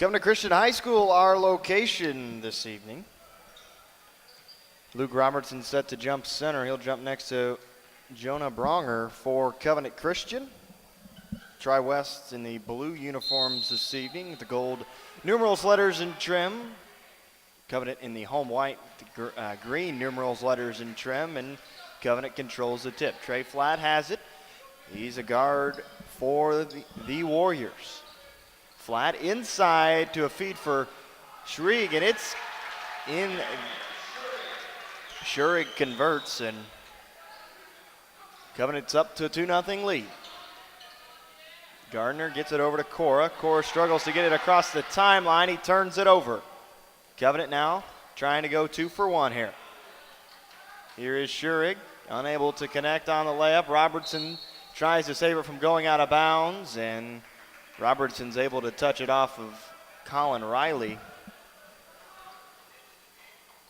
Covenant Christian High School, our location this evening. Luke Robertson set to jump center. He'll jump next to Jonah Bronger for Covenant Christian. Tri-West in the blue uniforms this evening with the gold numerals, letters, and trim. Covenant in the home white, green numerals, letters, and trim, and Covenant controls the tip. Trey Flatt has it. He's a guard for the Warriors. Flat inside to a feed for Schrig, and it's in. Schrig converts, and Covenant's up to a 2-0 lead. Gardner gets it over to Cora. Cora struggles to get it across the timeline. He turns it over. Covenant now trying to go 2 for 1 here. Here is Schrig, unable to connect on the layup. Robertson tries to save it from going out of bounds, and Robertson's able to touch it off of Colin Riley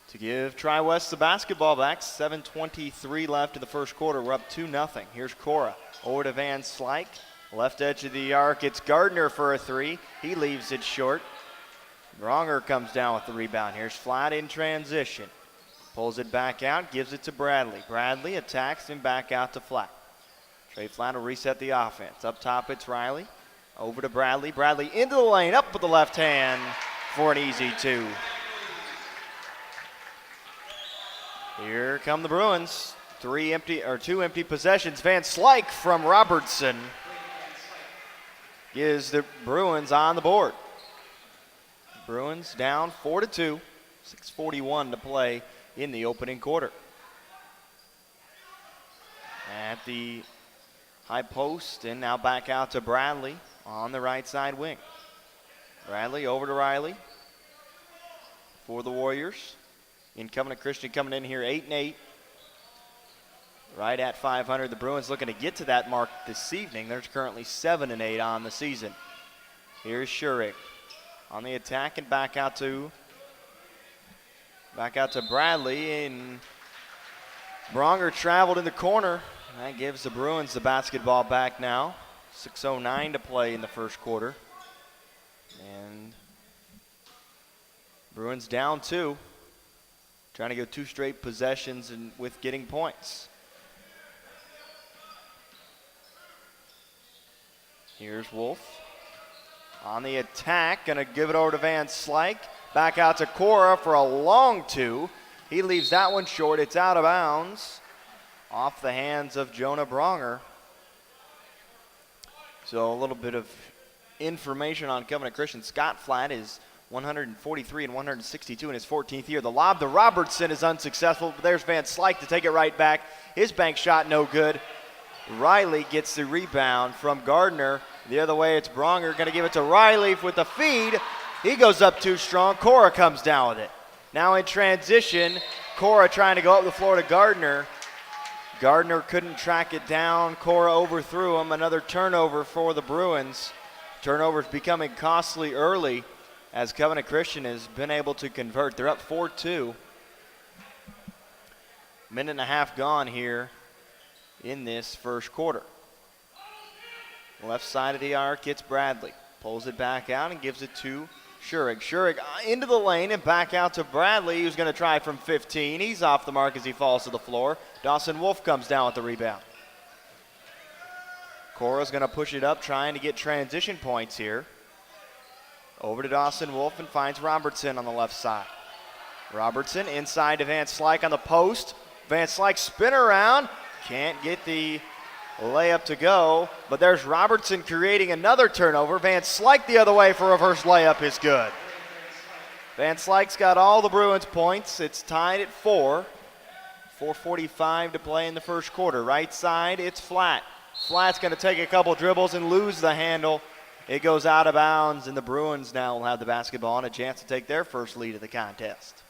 to give Tri-West the basketball back. 7:23 left in the first quarter. We're up 2-0. Here's Cora over to Van Slyke. Left edge of the arc. It's Gardner for a 3. He leaves it short. Bronger comes down with the rebound. Here's Flatt in transition. Pulls it back out, gives it to Bradley. Bradley attacks and back out to Flatt. Trey Flatt will reset the offense. Up top, it's Riley. Over to Bradley. Bradley into the lane, up with the left hand for an easy 2. Here come the Bruins. 2 empty possessions. Van Slyke from Robertson gives the Bruins on the board. Bruins down 4-2. 6:41 to play in the opening quarter. At the high post, and now back out to Bradley on the right side wing. Bradley over to Riley for the Warriors. In Covenant Christian coming in here 8-8. Right at 500. The Bruins looking to get to that mark this evening. There's currently 7-8 on the season. Here's Schrig on the attack, and back out to Bradley, and Bronger traveled in the corner. That gives the Bruins the basketball back now. 6:09 to play in the first quarter. And Bruins down 2. Trying to go 2 straight possessions and with getting points. Here's Wolf on the attack. Going to give it over to Van Slyke. Back out to Cora for a long 2. He leaves that one short. It's out of bounds. Off the hands of Jonah Bronger. So a little bit of information on Covenant Christian. Scott Flatt is 143 and 162 in his 14th year. The lob to Robertson is unsuccessful, but there's Van Slyke to take it right back. His bank shot no good. Riley gets the rebound from Gardner. The other way, it's Bronger going to give it to Riley with the feed. He goes up too strong. Cora comes down with it. Now in transition, Cora trying to go up the floor to Gardner. Gardner couldn't track it down. Cora overthrew him. Another turnover for the Bruins. Turnovers becoming costly early as Covenant Christian has been able to convert. They're up 4-2. Minute and a half gone here in this first quarter. Left side of the arc, it's Bradley. Pulls it back out and gives it to Schrig. Schrig into the lane and back out to Bradley, who's going to try from 15. He's off the mark as he falls to the floor. Dawson Wolf comes down with the rebound. Cora's going to push it up, trying to get transition points here. Over to Dawson Wolf and finds Robertson on the left side. Robertson inside to Van Slyke on the post. Van Slyke spin around. Can't get the layup to go, but there's Robertson creating another turnover. Van Slyke the other way for a reverse layup is good. Van Slyke's got all the Bruins points. It's tied at 4. 4:45 to play in the first quarter. Right side, it's Flatt. Flatt's going to take a couple dribbles and lose the handle. It goes out of bounds, and the Bruins now will have the basketball and a chance to take their first lead of the contest.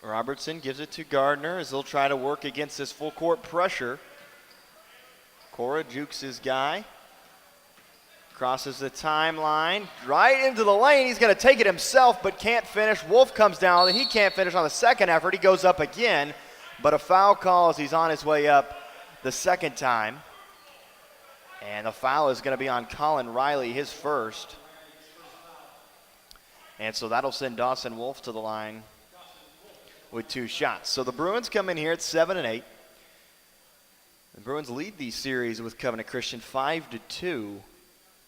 Robertson gives it to Gardner as they'll try to work against this full court pressure. Cora jukes his guy. Crosses the timeline, right into the lane. He's going to take it himself, but can't finish. Wolf comes down, and he can't finish on the second effort. He goes up again, but a foul call as he's on his way up the second time. And the foul is going to be on Colin Riley, his first. And so that'll send Dawson Wolf to the line with 2 shots. So the Bruins come in here at 7-8. The Bruins lead the series with Covenant Christian 5-2,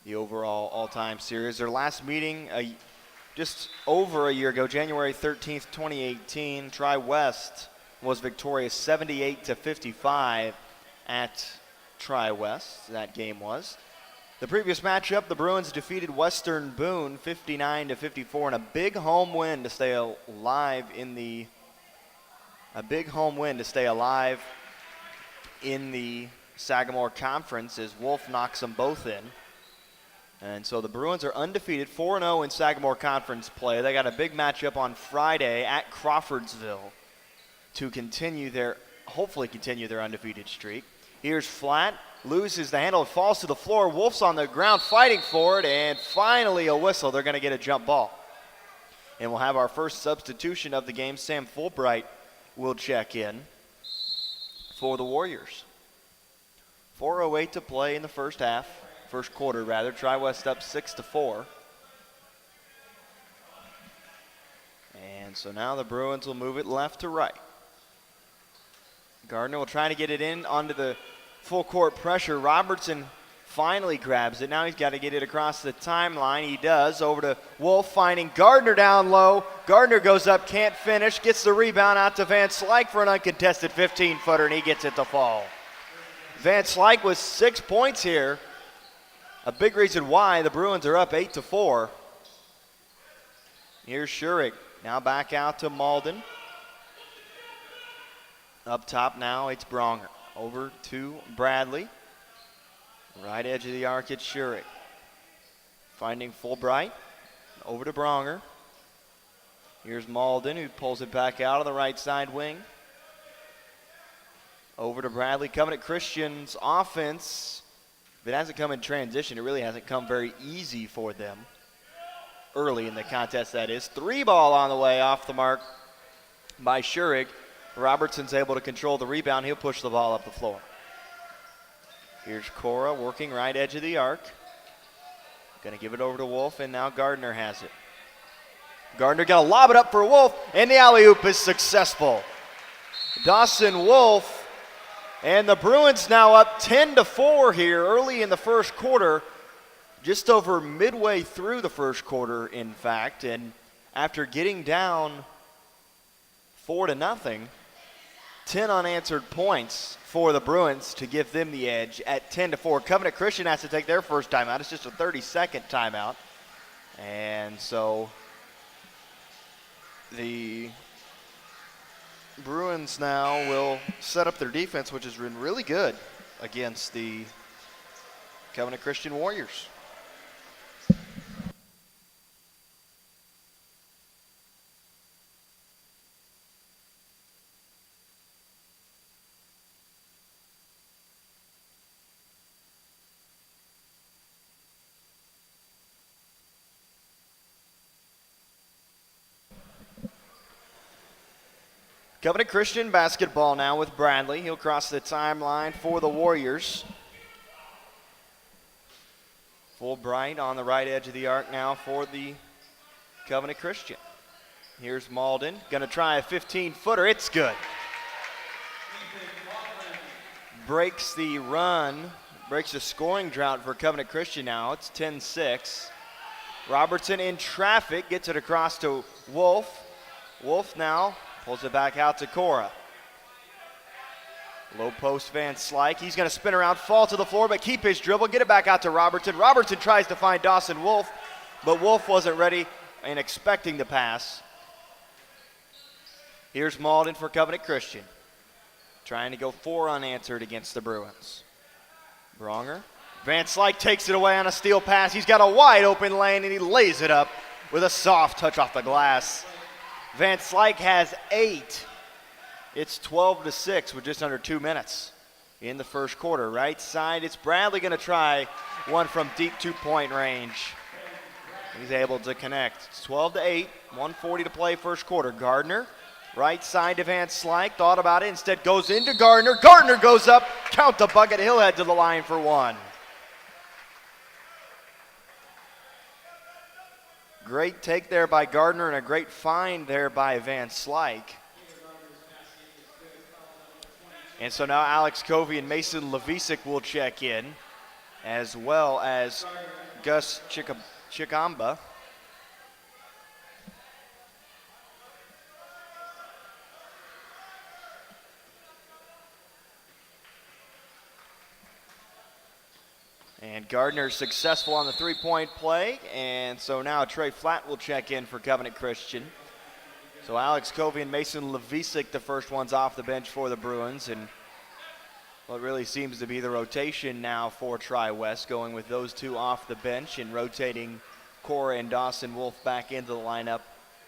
the overall all-time series. Their last meeting just over a year ago, January 13th, 2018, Tri-West was victorious 78-55 at Tri-West, that game was. The previous matchup, the Bruins defeated Western Boone 59-54 in a big home win to stay alive in the Sagamore Conference as Wolf knocks them both in. And so the Bruins are undefeated, 4-0 in Sagamore Conference play. They got a big matchup on Friday at Crawfordsville to hopefully continue their undefeated streak. Here's Flat, loses the handle, falls to the floor. Wolf's on the ground fighting for it, and finally a whistle. They're going to get a jump ball. And we'll have our first substitution of the game. Sam Fulbright will check in for the Warriors. 4:08 to play in the first quarter. Tri-West up 6-4. And so now the Bruins will move it left to right. Gardner will try to get it in onto the full court pressure. Robertson finally grabs it. Now he's got to get it across the timeline. He does. Over to Wolf, finding Gardner down low. Gardner goes up, can't finish, gets the rebound out to Van Slyke for an uncontested 15-footer, and he gets it to fall. Van Slyke with 6 points here. A big reason why the Bruins are up 8-4. Here's Schurig. Now back out to Malden. Up top now, it's Bronger. Over to Bradley. Right edge of the arc, it's Schurig. Finding Fulbright. Over to Bronger. Here's Malden, who pulls it back out of the right side wing. Over to Bradley. Covenant Christian's offense, if it hasn't come in transition, it really hasn't come very easy for them. Early in the contest, that is. 3-ball on the way, off the mark by Schurig. Robertson's able to control the rebound. He'll push the ball up the floor. Here's Cora working right edge of the arc. Going to give it over to Wolf, and now Gardner has it. Gardner going to lob it up for Wolf, and the alley-oop is successful. Dawson Wolf, and the Bruins now up 10-4 here early in the first quarter. Just over midway through the first quarter, in fact, and after getting down 4-0, 10 unanswered points for the Bruins to give them the edge at 10-4. Covenant Christian has to take their first timeout. It's just a 30-second timeout. And so the Bruins now will set up their defense, which has been really good against the Covenant Christian Warriors. Covenant Christian basketball now with Bradley. He'll cross the timeline for the Warriors. Fulbright on the right edge of the arc now for the Covenant Christian. Here's Malden, gonna try a 15-footer, it's good. Breaks the run, breaks the scoring drought for Covenant Christian now. It's 10-6. Robertson in traffic, gets it across to Wolf. Wolf now pulls it back out to Cora. Low post Van Slyke. He's going to spin around, fall to the floor, but keep his dribble. Get it back out to Robertson. Robertson tries to find Dawson Wolf, but Wolf wasn't ready and expecting the pass. Here's Malden for Covenant Christian. Trying to go 4 unanswered against the Bruins. Bronger. Van Slyke takes it away on a steal pass. He's got a wide open lane, and he lays it up with a soft touch off the glass. Van Slyke has 8. It's 12-6 with just under 2 minutes in the first quarter. Right side, it's Bradley going to try one from deep 2-point range. He's able to connect. It's 12-8, 1:40 to play first quarter. Gardner, right side to Van Slyke, thought about it, instead goes into Gardner. Gardner goes up, count the bucket, he'll head to the line for one. Great take there by Gardner and a great find there by Van Slyke. And so now Alex Covey and Mason Levisic will check in, as well as Gus Chikamba. And Gardner successful on the three-point play, and so now Trey Flatt will check in for Covenant Christian. So Alex Covey and Mason Levisic, the first ones off the bench for the Bruins, and what really seems to be the rotation now for Tri-West, going with those two off the bench and rotating Cora and Dawson Wolf back into the lineup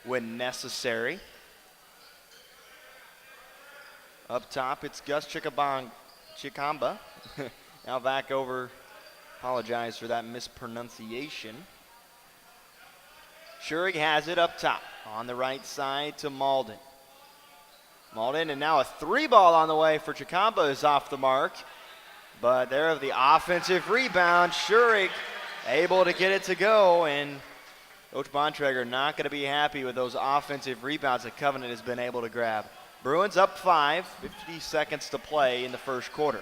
when necessary. Up top, it's Gus Chikamba. Now back over. Apologize for that mispronunciation. Schurig has it up top on the right side to Malden. Malden, and now a three ball on the way for Chikamba is off the mark. But there, the offensive rebound. Schurig able to get it to go, and Coach Bontrager not going to be happy with those offensive rebounds that Covenant has been able to grab. Bruins up 5, 50 seconds to play in the first quarter.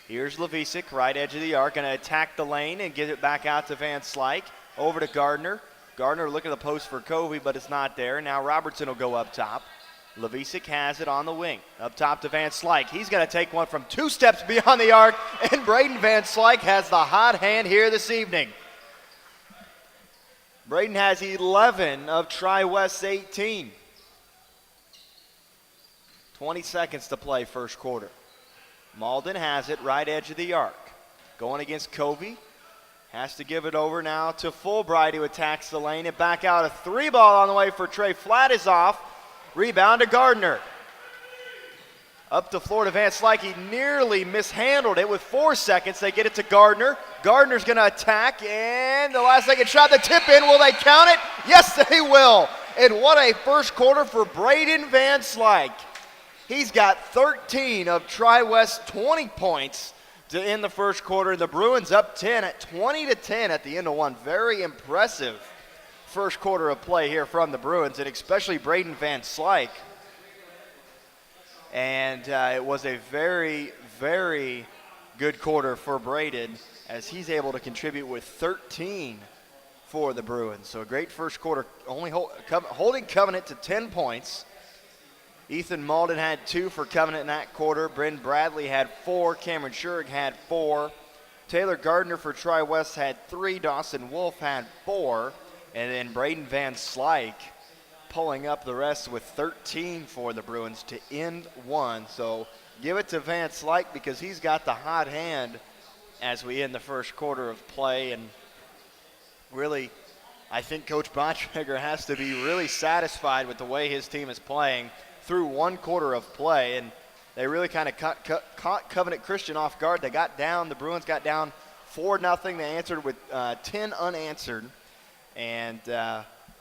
Here's Levisic, right edge of the arc, going to attack the lane and get it back out to Van Slyke. Over to Gardner. Gardner looking at the post for Covey, but it's not there. Now Robertson will go up top. Levisic has it on the wing. Up top to Van Slyke. He's going to take one from 2 steps beyond the arc, and Braden Van Slyke has the hot hand here this evening. Braden has 11 of Tri-West's 18. 20 seconds to play first quarter. Malden has it, right edge of the arc. Going against Covey. Has to give it over now to Fulbright, who attacks the lane. And back out, a three ball on the way for Trey. Flatt is off. Rebound to Gardner. Up the floor to Van Slyke. He nearly mishandled it with 4 seconds. They get it to Gardner. Gardner's going to attack, and the last second shot, the tip in. Will they count it? Yes, they will. And what a first quarter for Braden Van Slyke. He's got 13 of Tri-West's 20 points to end the first quarter. The Bruins up 10 at 20-10 at the end of one. Very impressive first quarter of play here from the Bruins, and especially Braden Van Slyke. And it was a very, very good quarter for Braden, as he's able to contribute with 13 for the Bruins. So a great first quarter, only holding Covenant to 10 points. Ethan Malden had 2 for Covenant in that quarter. Bryn Bradley had 4. Cameron Schurig had 4. Taylor Gardner for Tri-West had 3. Dawson Wolf had 4. And then Braden Van Slyke pulling up the rest with 13 for the Bruins to end one. So give it to Van Slyke, because he's got the hot hand as we end the first quarter of play. And really, I think Coach Bontrager has to be really satisfied with the way his team is playing through one quarter of play, and they really kind of caught Covenant Christian off guard. They got down, the Bruins got down 4-0. They answered with 10 unanswered, and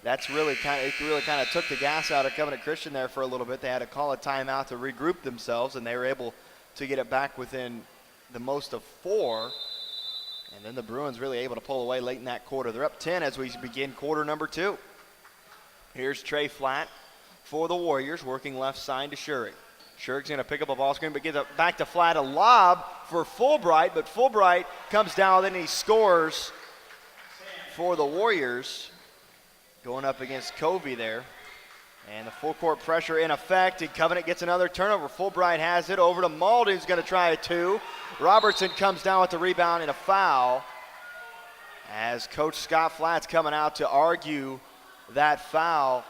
that's really kind of took the gas out of Covenant Christian there for a little bit. They had to call a timeout to regroup themselves, and they were able to get it back within the most of 4. And then the Bruins really able to pull away late in that quarter. They're up 10 as we begin quarter number 2. Here's Trey Flatt for the Warriors, working left side to Schurig. Schurig's going to pick up a ball screen, but gives it back to Flatt, a lob for Fulbright, but Fulbright comes down and he scores for the Warriors, going up against Covey there. And the full court pressure in effect, and Covenant gets another turnover. Fulbright has it over to Malden, who's going to try a 2. Robertson comes down with the rebound and a foul, as Coach Scott Flatt's coming out to argue that foul.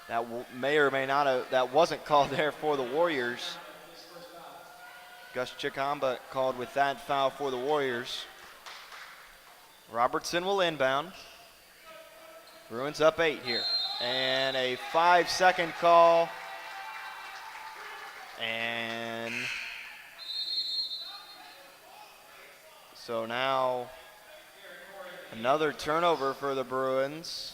That may or may not have, that wasn't called there for the Warriors. Gus Chikamba called with that foul for the Warriors. Robertson will inbound. Bruins up 8 here. And a 5-second call. And so now another turnover for the Bruins,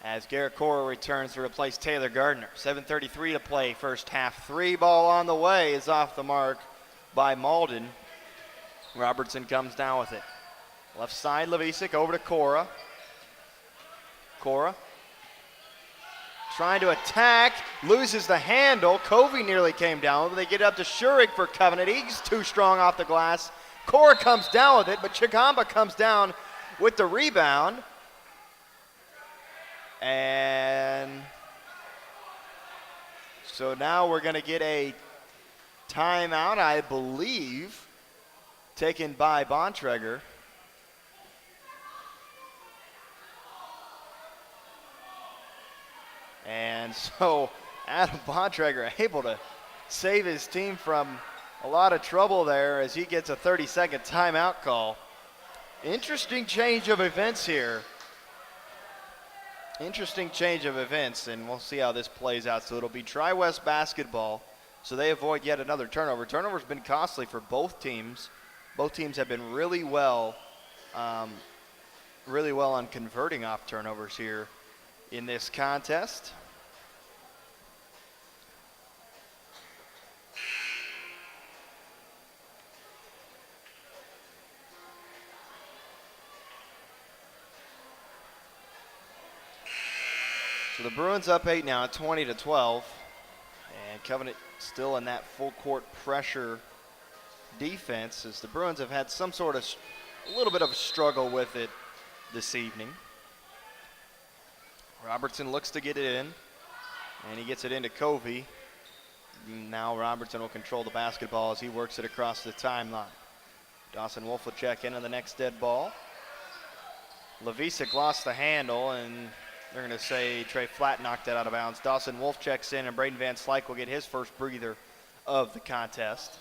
as Garrett Cora returns to replace Taylor Gardner. 7:33 to play first half. 3 ball on the way is off the mark by Malden. Robertson comes down with it. Left side, Levisic over to Cora. Cora trying to attack, loses the handle. Covey nearly came down, but they get up to Schurig for Covenant. He's too strong off the glass. Cora comes down with it, but Chikamba comes down with the rebound. And so now we're going to get a timeout, I believe, taken by Bontrager. And so Adam Bontrager able to save his team from a lot of trouble there as he gets a 30-second timeout call. Interesting change of events here. Interesting change of events, and we'll see how this plays out. So it'll be Tri-West basketball, so they avoid yet another turnover. Turnover's been costly for both teams. Both teams have been really well on converting off turnovers here in this contest. So the Bruins up 8 now at 20-12, and Covenant still in that full court pressure defense as the Bruins have had some sort of a little bit of a struggle with it this evening. Robertson looks to get it in, and he gets it into Covey. Now Robertson will control the basketball as he works it across the timeline. Dawson Wolf will check in on the next dead ball. Levisic lost the handle, and they're going to say Trey Flatt knocked that out of bounds. Dawson Wolf checks in, and Braden Van Slyke will get his first breather of the contest.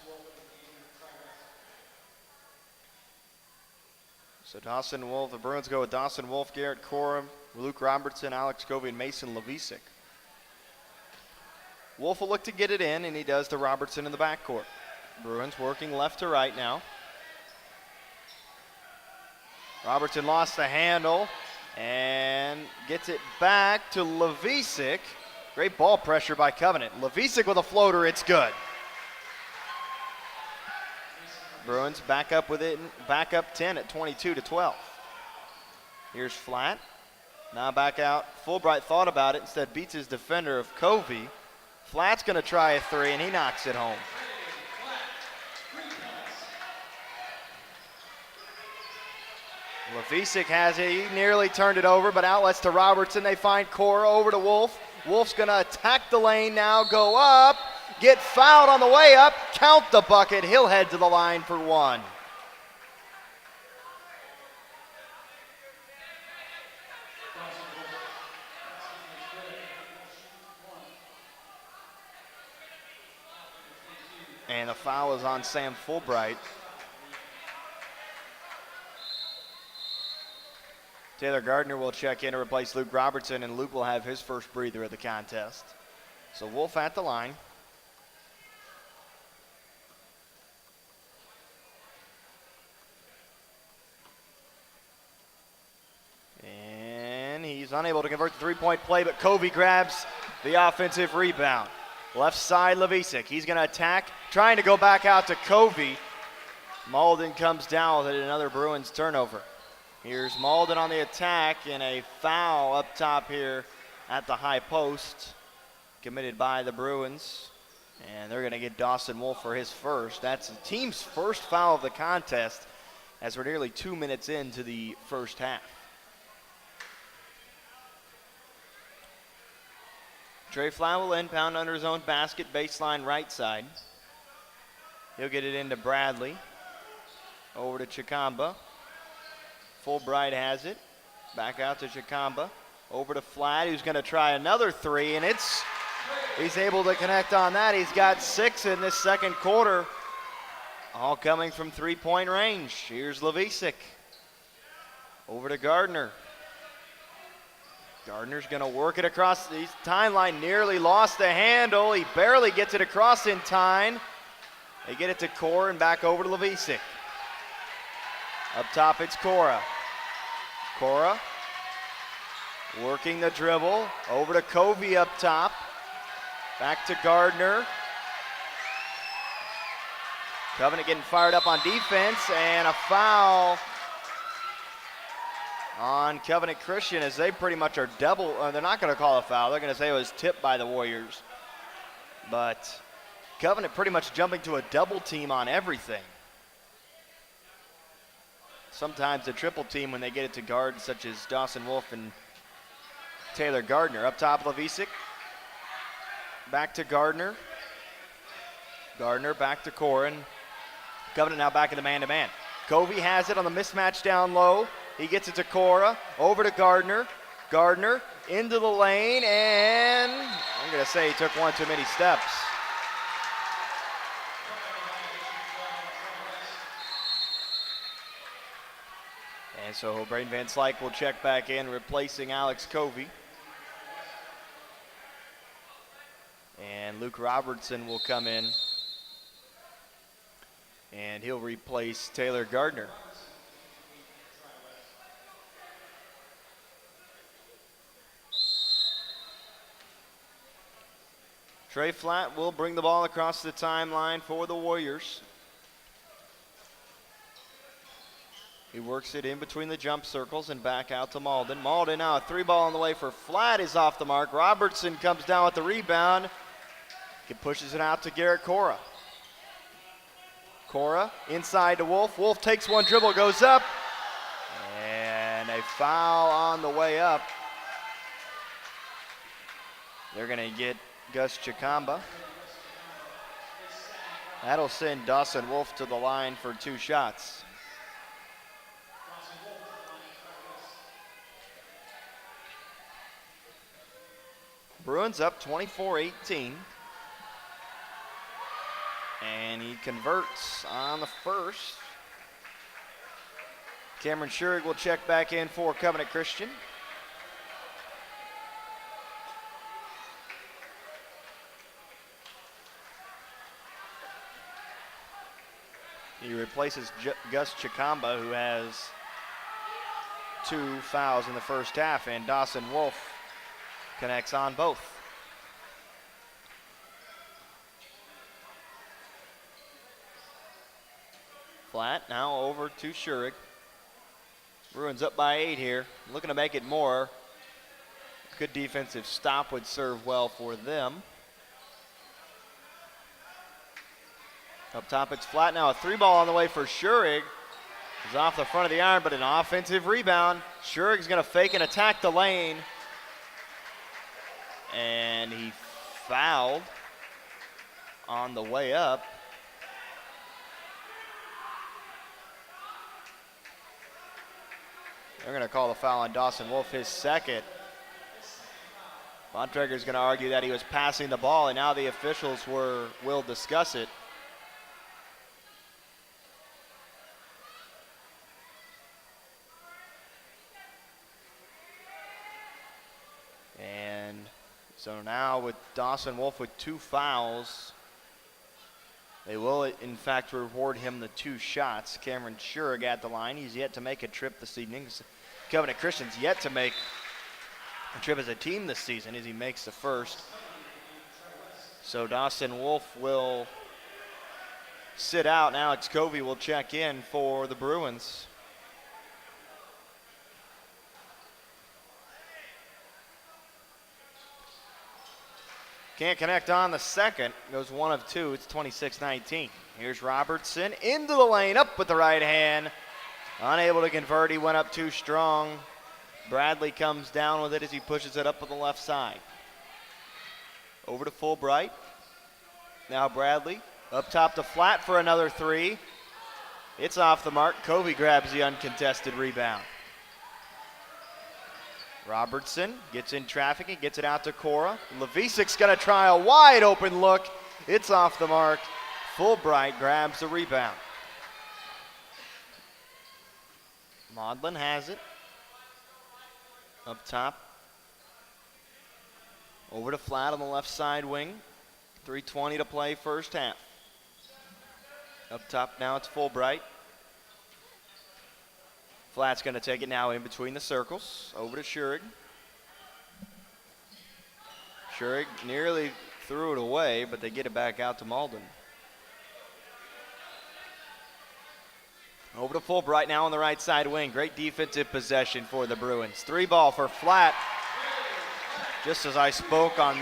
So Dawson Wolf, the Bruins go with Dawson Wolf, Garrett Corum, Luke Robertson, Alex Covey, and Mason Levisic. Wolf will look to get it in, and he does to Robertson in the backcourt. Bruins working left to right now. Robertson lost the handle and gets it back to Levisic. Great ball pressure by Covenant. Levisic with a floater, it's good. Bruins back up with it, back up 10 at 22-12. Here's Flatt. Now back out. Fulbright thought about it, instead beats his defender of Covey. Flatt's going to try a three, and he knocks it home. Levisic has it. He nearly turned it over, but outlets to Robertson. They find Cora over to Wolf. Wolf's going to attack the lane now, go up, get fouled on the way up, count the bucket. He'll head to the line for one. And the foul is on Sam Fulbright. Taylor Gardner will check in to replace Luke Robertson, and Luke will have his first breather of the contest. So Wolf at the line. And he's unable to convert the three-point play, but Covey grabs the offensive rebound. Left side, Levisic. He's going to attack, trying to go back out to Covey. Malden comes down with it, another Bruins turnover. Here's Malden on the attack, and a foul up top here at the high post committed by the Bruins. And they're going to get Dawson Wolf for his first. That's the team's first foul of the contest as we're nearly 2 minutes into the first half. Trey Flatt will inbound under his own basket, baseline right side. He'll get it into Bradley. Over to Chikamba. Fulbright has it. Back out to Chikamba. Over to Flatt, who's going to try another three, and he's able to connect on that. He's got 6 in this second quarter, all coming from three-point range. Here's Levisic. Over to Gardner. Gardner's going to work it across the timeline. Nearly lost the handle. He barely gets it across in time. They get it to Cora and back over to Levisic. Up top, it's Cora. Cora working the dribble. Over to Covey up top. Back to Gardner. Covenant getting fired up on defense, and a foul on Covenant Christian, as they pretty much are double. They're not going to call a foul. They're going to say it was tipped by the Warriors. But Covenant pretty much jumping to a double team on everything. Sometimes a triple team when they get it to guards such as Dawson Wolf and Taylor Gardner. Up top, Levisic. Back to Gardner. Gardner back to Corin. Covenant now back in the man-to-man. Covey has it on the mismatch down low. He gets it to Cora. Over to Gardner. Gardner into the lane, and I'm going to say he took one too many steps. And so Braden Van Slyke will check back in, replacing Alex Covey. And Luke Robertson will come in, and he'll replace Taylor Gardner. Trey Flatt will bring the ball across the timeline for the Warriors. He works it in between the jump circles and back out to Malden. Malden now a three ball on the way for Flatt is off the mark. Robertson comes down with the rebound. He pushes it out to Garrett Cora. Cora inside to Wolf. Wolf takes one dribble, goes up. And a foul on the way up. They're going to get Gus Chikamba. That'll send Dawson Wolf to the line for 2 shots. Bruins up 24-18. And he converts on the first. Cameron Schurig will check back in for Covenant Christian. He replaces Gus Chikamba, who has 2 fouls in the first half, and Dawson Wolf connects on both. Flat now over to Schurig. Bruins up by 8 here, looking to make it more. Good defensive stop would serve well for them. Up top it's Flat now, a 3 ball on the way for Schurig. He's off the front of the iron, but an offensive rebound. Schurig's gonna fake and attack the lane. And he fouled on the way up. They're going to call the foul on Dawson Wolf, his second. Bontrager's going to argue that he was passing the ball, and now the officials will discuss it. And so now with Dawson Wolf with 2 fouls, they will in fact reward him the 2 shots. Cameron Schurig at the line. He's yet to make a trip this evening. Covenant Christian's yet to make a trip as a team this season as he makes the first. So Dawson Wolf will sit out, and Alex Covey will check in for the Bruins. Can't connect on the second. Goes 1 of 2. It's 26-19. Here's Robertson into the lane, up with the right hand. Unable to convert. He went up too strong. Bradley comes down with it as he pushes it up on the left side. Over to Fulbright. Now Bradley up top to Flat for another 3. It's off the mark. Covey grabs the uncontested rebound. Robertson gets in traffic and gets it out to Cora. Levisic's going to try a wide open look. It's off the mark. Fulbright grabs the rebound. Maudlin has it. Up top. Over to Flat on the left side wing. 3:20 to play first half. Up top now it's Fulbright. Flat's going to take it now in between the circles. Over to Schurig. Schurig nearly threw it away, but they get it back out to Malden. Over to Fulbright now on the right side wing. Great defensive possession for the Bruins. 3-ball for Flat. Just as I spoke on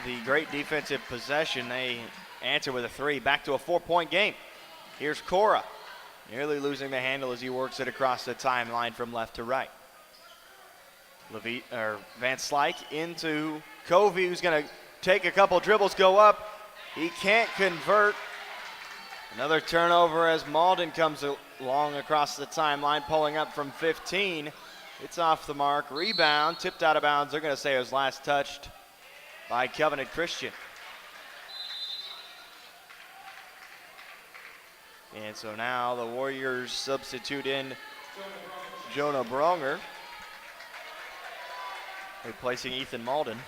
the great defensive possession, they answer with a 3. Back to a 4-point game. Here's Cora, nearly losing the handle as he works it across the timeline from left to right. Van Slyke into Covey, who's going to take a couple dribbles, go up. He can't convert. Another turnover as Malden comes along across the timeline, pulling up from 15. It's off the mark. Rebound, tipped out of bounds. They're going to say it was last touched by Covenant Christian. And so now the Warriors substitute in Jonah Bronger, replacing Ethan Malden.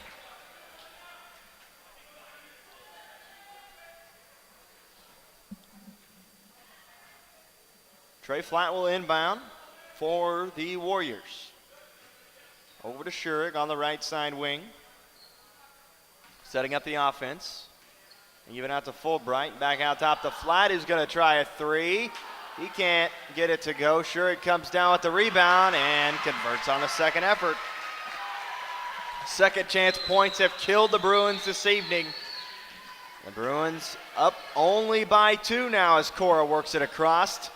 Trey Flat will inbound for the Warriors. Over to Schurig on the right side wing. Setting up the offense. Even out to Fulbright. Back out top to Flat, who's going to try a 3. He can't get it to go. Schurig comes down with the rebound and converts on the second effort. Second chance points have killed the Bruins this evening. The Bruins up only by 2 now as Cora works it across.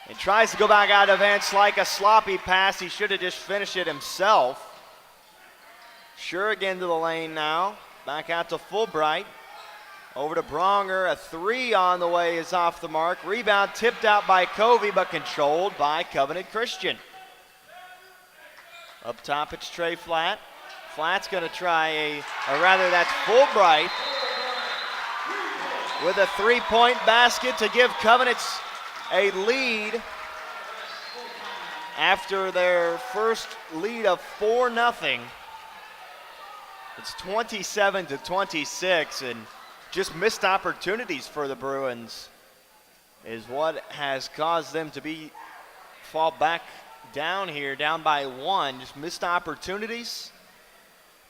He tries to go back out of Van Slyke, a sloppy pass. He should have just finished it himself. Schurig into the lane now. Back out to Fulbright. Over to Bronger. A 3 on the way is off the mark. Rebound tipped out by Covey, but controlled by Covenant Christian. Up top, it's Trey Flat. Flat's going to try that's Fulbright with a 3-point basket to give Covenant a lead after their first lead of 4-0. It's 27-26, and just missed opportunities for the Bruins is what has caused them to fall back down here, down by 1. Just missed opportunities,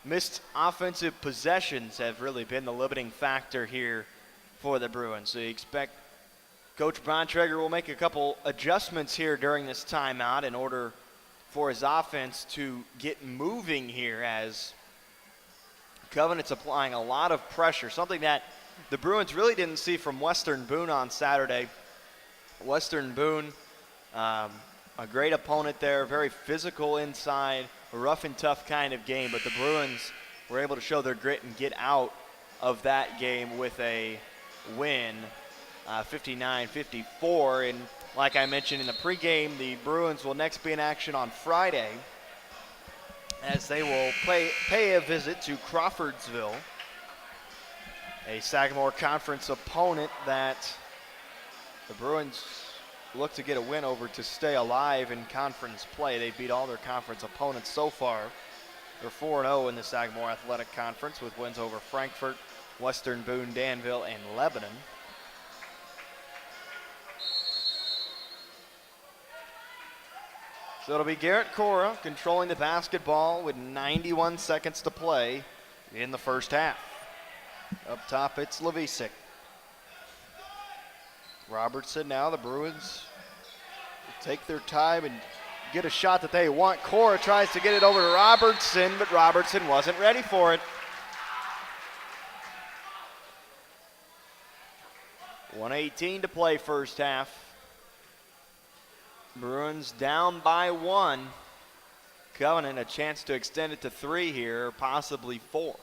missed offensive possessions have really been the limiting factor here for the Bruins. So you expect Coach Bontrager will make a couple adjustments here during this timeout in order for his offense to get moving here, as Covenant's applying a lot of pressure, something that the Bruins really didn't see from Western Boone on Saturday. Western Boone, a great opponent there, very physical inside, a rough and tough kind of game, but the Bruins were able to show their grit and get out of that game with a win. 59-54, and like I mentioned in the pregame, the Bruins will next be in action on Friday as they will pay a visit to Crawfordsville, a Sagamore Conference opponent that the Bruins look to get a win over to stay alive in conference play. They beat all their conference opponents so far. They're 4-0 in the Sagamore Athletic Conference with wins over Frankfort, Western Boone, Danville, and Lebanon. So it'll be Garrett Cora controlling the basketball with 91 seconds to play in the first half. Up top, it's Levisic. Robertson now, the Bruins take their time and get a shot that they want. Cora tries to get it over to Robertson, but Robertson wasn't ready for it. 1:18 to play first half. Bruins down by 1. Covenant a chance to extend it to 3 here, or possibly 4.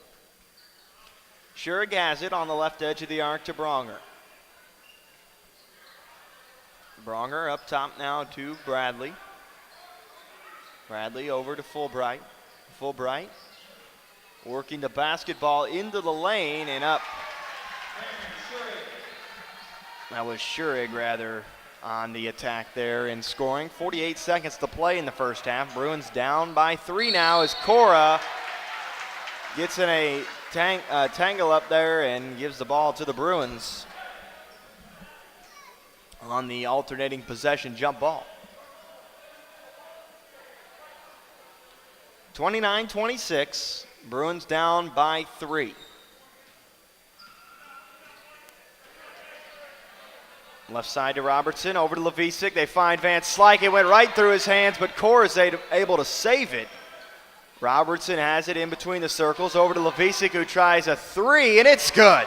Schurig has it on the left edge of the arc to Bronger. Bronger up top now to Bradley. Bradley over to Fulbright. Fulbright working the basketball into the lane and up. That was Schurig rather on the attack there and scoring. 48 seconds to play in the first half. Bruins down by 3 now as Cora gets in a tangle up there and gives the ball to the Bruins on the alternating possession jump ball. 29-26, Bruins down by 3. Left side to Robertson, over to Levisic. They find Van Slyke. It went right through his hands, but Core is able to save it. Robertson has it in between the circles, over to Levisic, who tries a three, and it's good.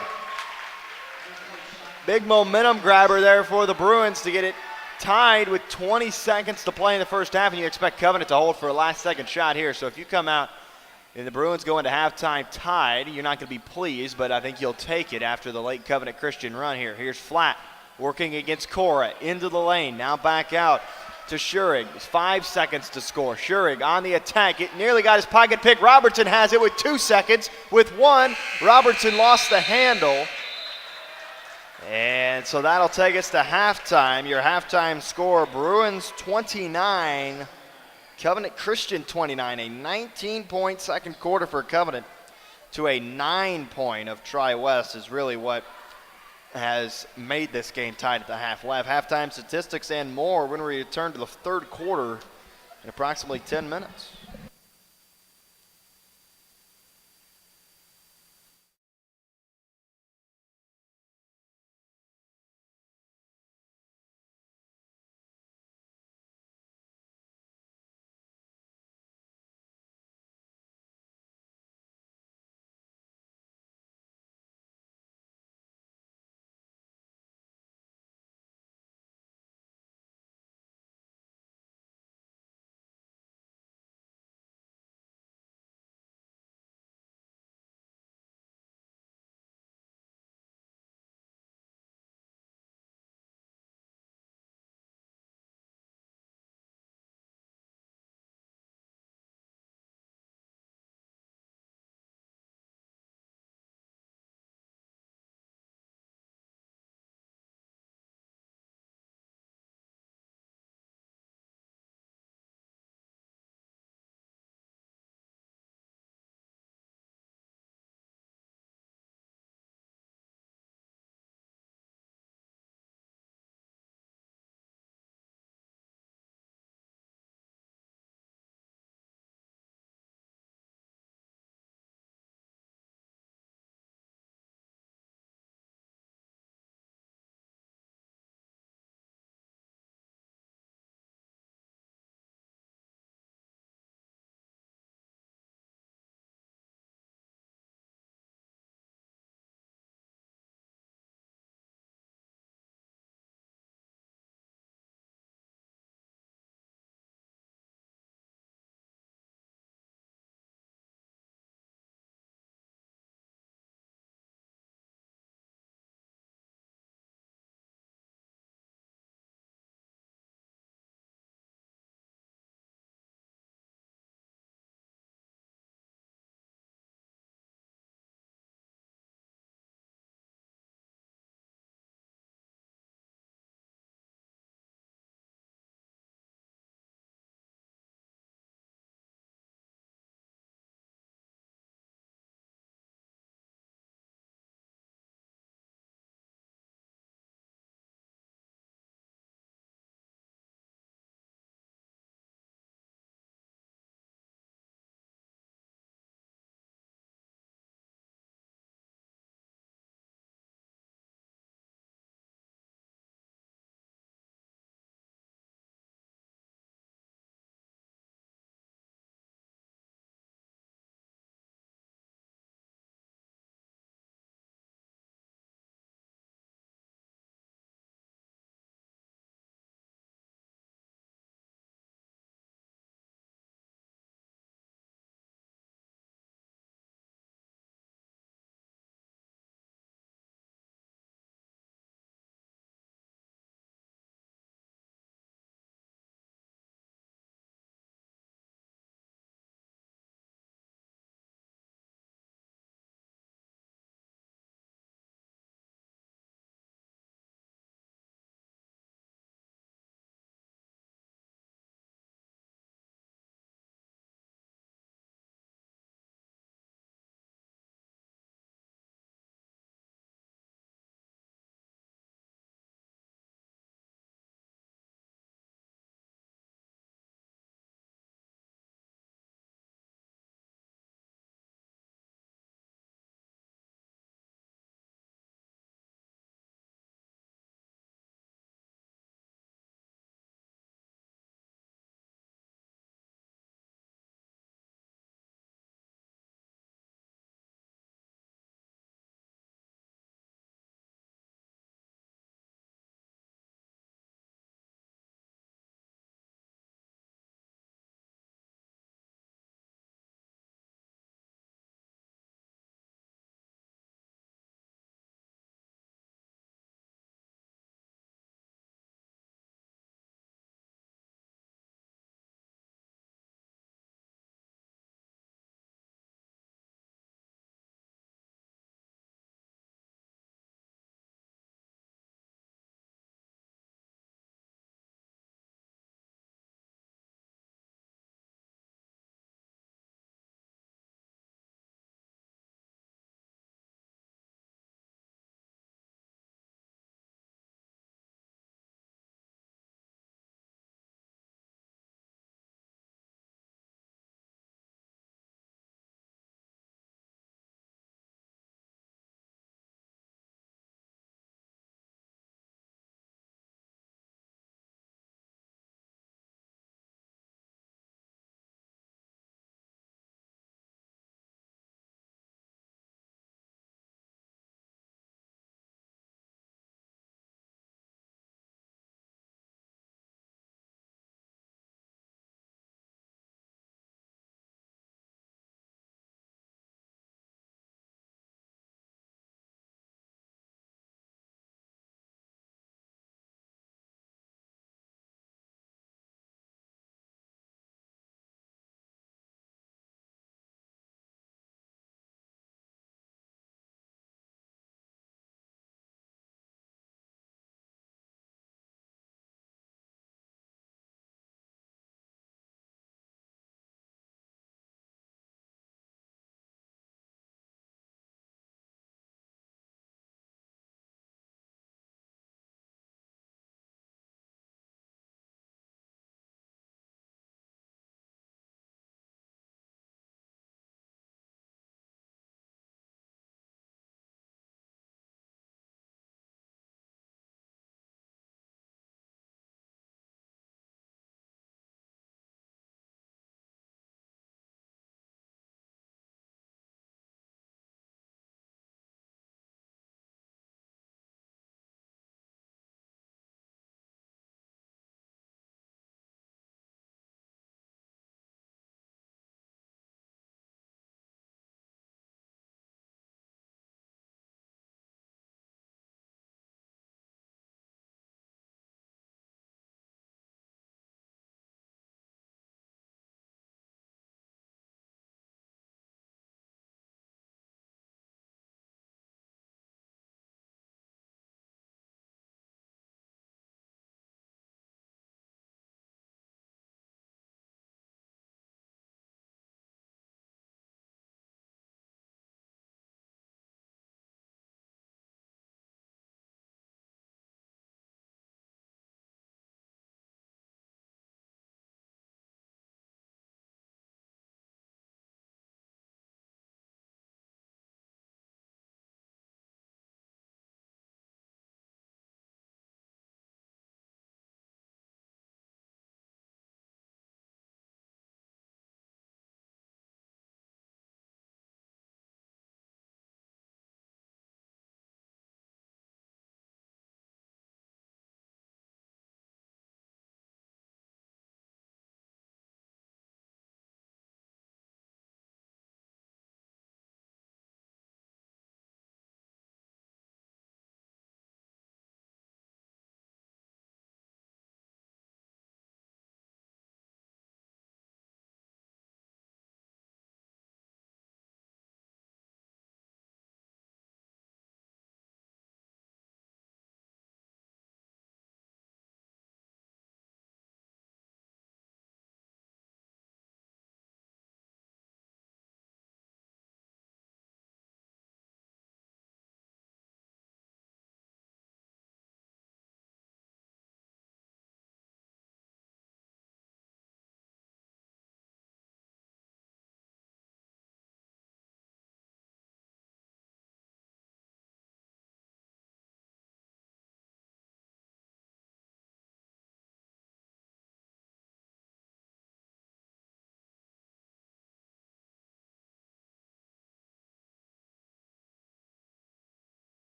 Big momentum grabber there for the Bruins to get it tied with 20 seconds to play in the first half, and you expect Covenant to hold for a last-second shot here. So if you come out and the Bruins go into halftime tied, you're not going to be pleased, but I think you'll take it after the late Covenant Christian run here. Here's Flatt working against Cora, into the lane, now back out to Schurig. 5 seconds to score. Schurig on the attack. It nearly got his pocket pick. Robertson has it with 2 seconds. With 1, Robertson lost the handle. And so that'll take us to halftime. Your halftime score, Bruins 29, Covenant Christian 29. A 19-point second quarter for Covenant to a 9-point of Tri-West is really what has made this game tied at the half. We'll have halftime statistics and more when we return to the third quarter in approximately 10 minutes.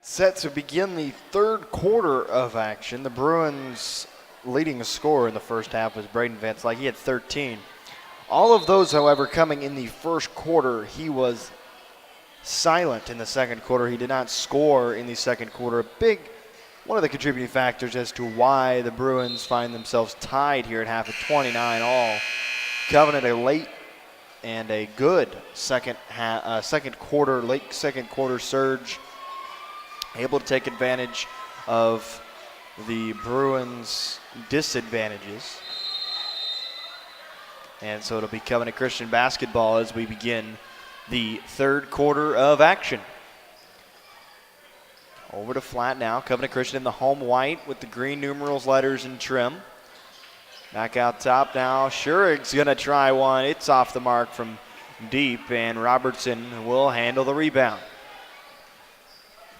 Set to begin the third quarter of action. The Bruins' leading scorer in the first half was Braden Van Slyke. He had 13. All of those, however, coming in the first quarter. He was silent in the second quarter. He did not score in the second quarter. One of the contributing factors as to why the Bruins find themselves tied here at half at 29 all. Covenant a late and a good late second quarter surge, able to take advantage of the Bruins' disadvantages. And so it'll be Covenant Christian basketball as we begin the third quarter of action. Over to flat now. Covenant Christian in the home white with the green numerals, letters, and trim. Back out top now. Schurig's going to try one. It's off the mark from deep, and Robertson will handle the rebound.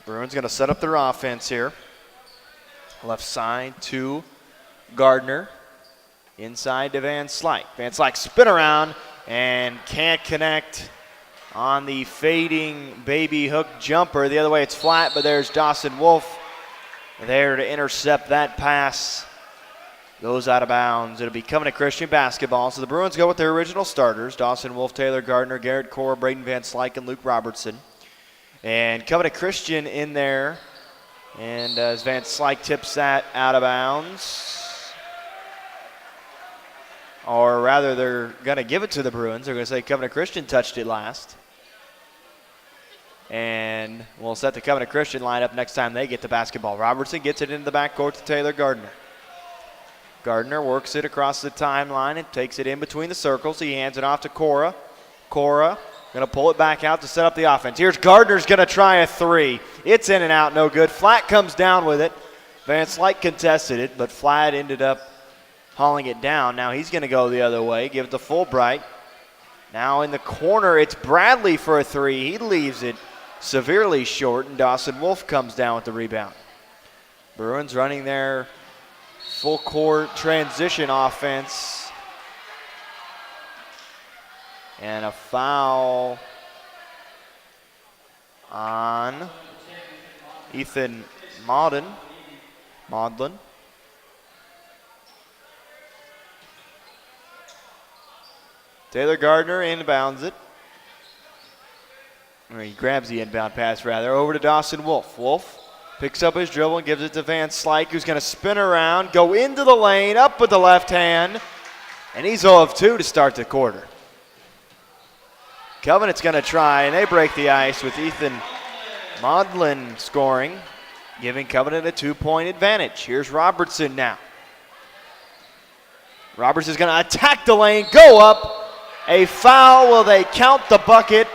Bruins going to set up their offense here. Left side to Gardner. Inside to Van Slyke. Van Slyke spin around and can't connect on the fading baby hook jumper. The other way it's flat, but there's Dawson Wolf there to intercept that pass. Goes out of bounds. It'll be Covenant Christian basketball. So the Bruins go with their original starters: Dawson Wolf, Taylor Gardner, Garrett Cora, Braden Van Slyke, and Luke Robertson. And Covenant Christian in there. And as Van Slyke tips that out of bounds, or rather they're going to give it to the Bruins. They're going to say Covenant Christian touched it last. And we'll set the Covenant Christian lineup next time they get the basketball. Robertson gets it into the backcourt to Taylor Gardner. Gardner works it across the timeline and takes it in between the circles. He hands it off to Cora. Cora going to pull it back out to set up the offense. Here's Gardner's going to try a three. It's in and out, no good. Flat comes down with it. Van Slyke contested it, but Flat ended up hauling it down. Now he's going to go the other way, give it to Fulbright. Now in the corner, it's Bradley for a three. He leaves it severely short, and Dawson Wolf comes down with the rebound. Bruins running their full court transition offense. And a foul on Ethan Maudlin. Taylor Gardner inbounds it. Or he grabs the inbound pass, rather. Over to Dawson Wolf. Wolf picks up his dribble and gives it to Van Slyke, who's going to spin around, go into the lane, up with the left hand, and he's 0 of 2 to start the quarter. Covenant's going to try, and they break the ice with Ethan Maudlin scoring, giving Covenant a 2-point advantage. Here's Robertson now. Robertson's going to attack the lane, go up. A foul. Will they count the bucket?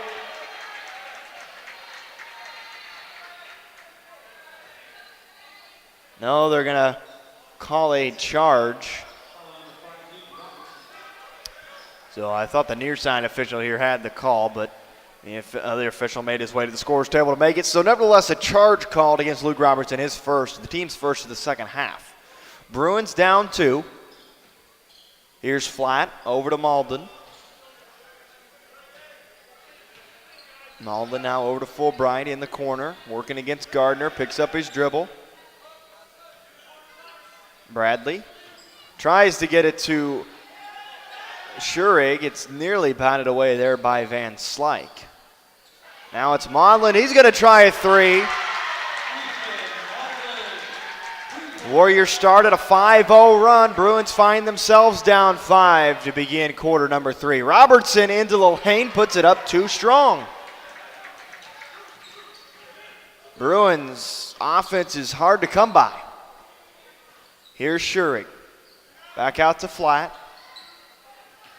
No, they're going to call a charge. So I thought the near side official here had the call, but the other official made his way to the scorer's table to make it. So nevertheless, a charge called against Luke Robertson, the team's first of the second half. Bruins down 2. Here's Flat over to Maudlin. Maudlin now over to Fulbright in the corner, working against Gardner, picks up his dribble. Bradley tries to get it to Schurig. It's nearly batted away there by Van Slyke. Now it's Maudlin. He's going to try a three. Warriors start at a 5-0 run. Bruins find themselves down 5 to begin quarter number 3. Robertson into the lane, puts it up too strong. Bruins offense is hard to come by. Here's Schurig. Back out to Flat.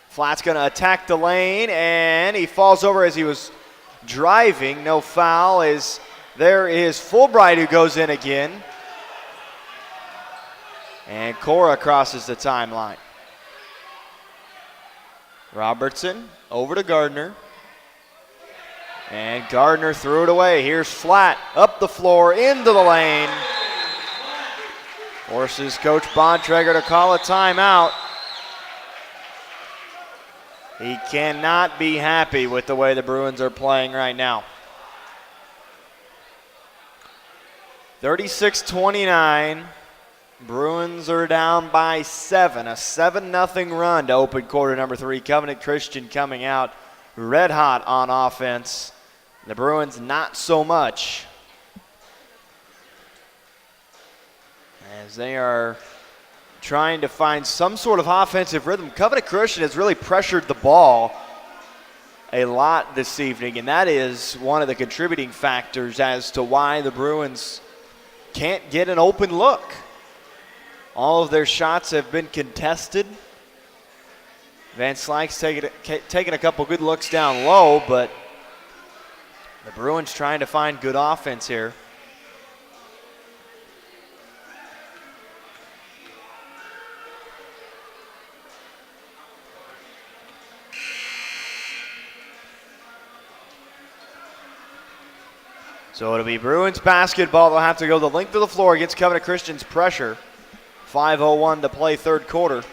Flat's going to attack the lane, and he falls over as he was driving. No foul, as there is Fulbright who goes in again. And Cora crosses the timeline. Robertson over to Gardner. And Gardner threw it away. Here's Flat up the floor into the lane. Forces Coach Bontrager to call a timeout. He cannot be happy with the way the Bruins are playing right now. 36-29. Bruins are down by 7. A 7-0 run to open quarter number 3. Covenant Christian coming out red hot on offense. The Bruins not so much, as they are trying to find some sort of offensive rhythm. Covenant Christian has really pressured the ball a lot this evening, and that is one of the contributing factors as to why the Bruins can't get an open look. All of their shots have been contested. Van Slyke's taking a couple good looks down low, but the Bruins trying to find good offense here. So it'll be Bruins basketball. They'll have to go the length of the floor against Covenant Christian's pressure. 5:01 to play third quarter.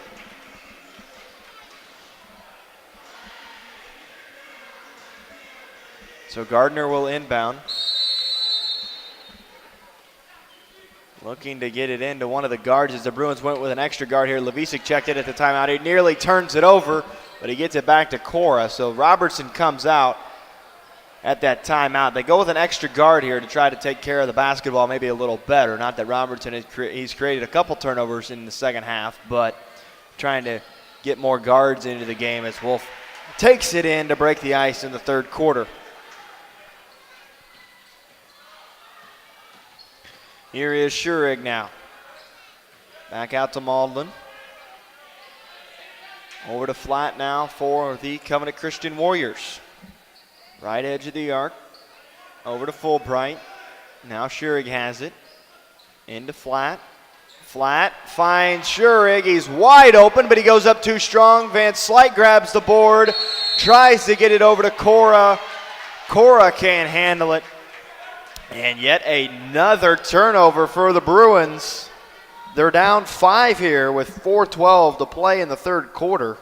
So Gardner will inbound. Looking to get it into one of the guards as the Bruins went with an extra guard here. Levisic checked it at the timeout. He nearly turns it over, but he gets it back to Cora. So Robertson comes out at that timeout. They go with an extra guard here to try to take care of the basketball maybe a little better. Not that Robertson he's created a couple turnovers in the second half, but trying to get more guards into the game as Wolf takes it in to break the ice in the third quarter. Here is Schurig now. Back out to Maudlin. Over to Flat now for the Covenant Christian Warriors. Right edge of the arc. Over to Fulbright. Now Schurig has it. Into Flat. Flat finds Schurig. He's wide open, but he goes up too strong. Van Slyke grabs the board. Tries to get it over to Cora. Cora can't handle it. And yet another turnover for the Bruins. They're down 5 here with 4:12 to play in the third quarter.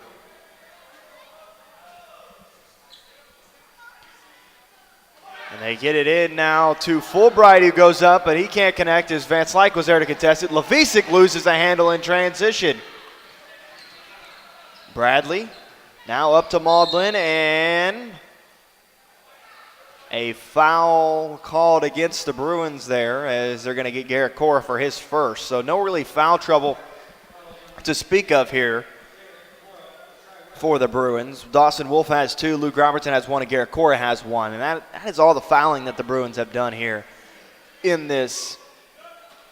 And they get it in now to Fulbright, who goes up, but he can't connect as Van Slyke was there to contest it. Levisic loses a handle in transition. Bradley now up to Maudlin, and a foul called against the Bruins there as they're going to get Garrett Cora for his first. So no really foul trouble to speak of here for the Bruins. Dawson Wolf has 2, Luke Robertson has 1, and Garrett Cora has 1. And that is all the fouling that the Bruins have done here in this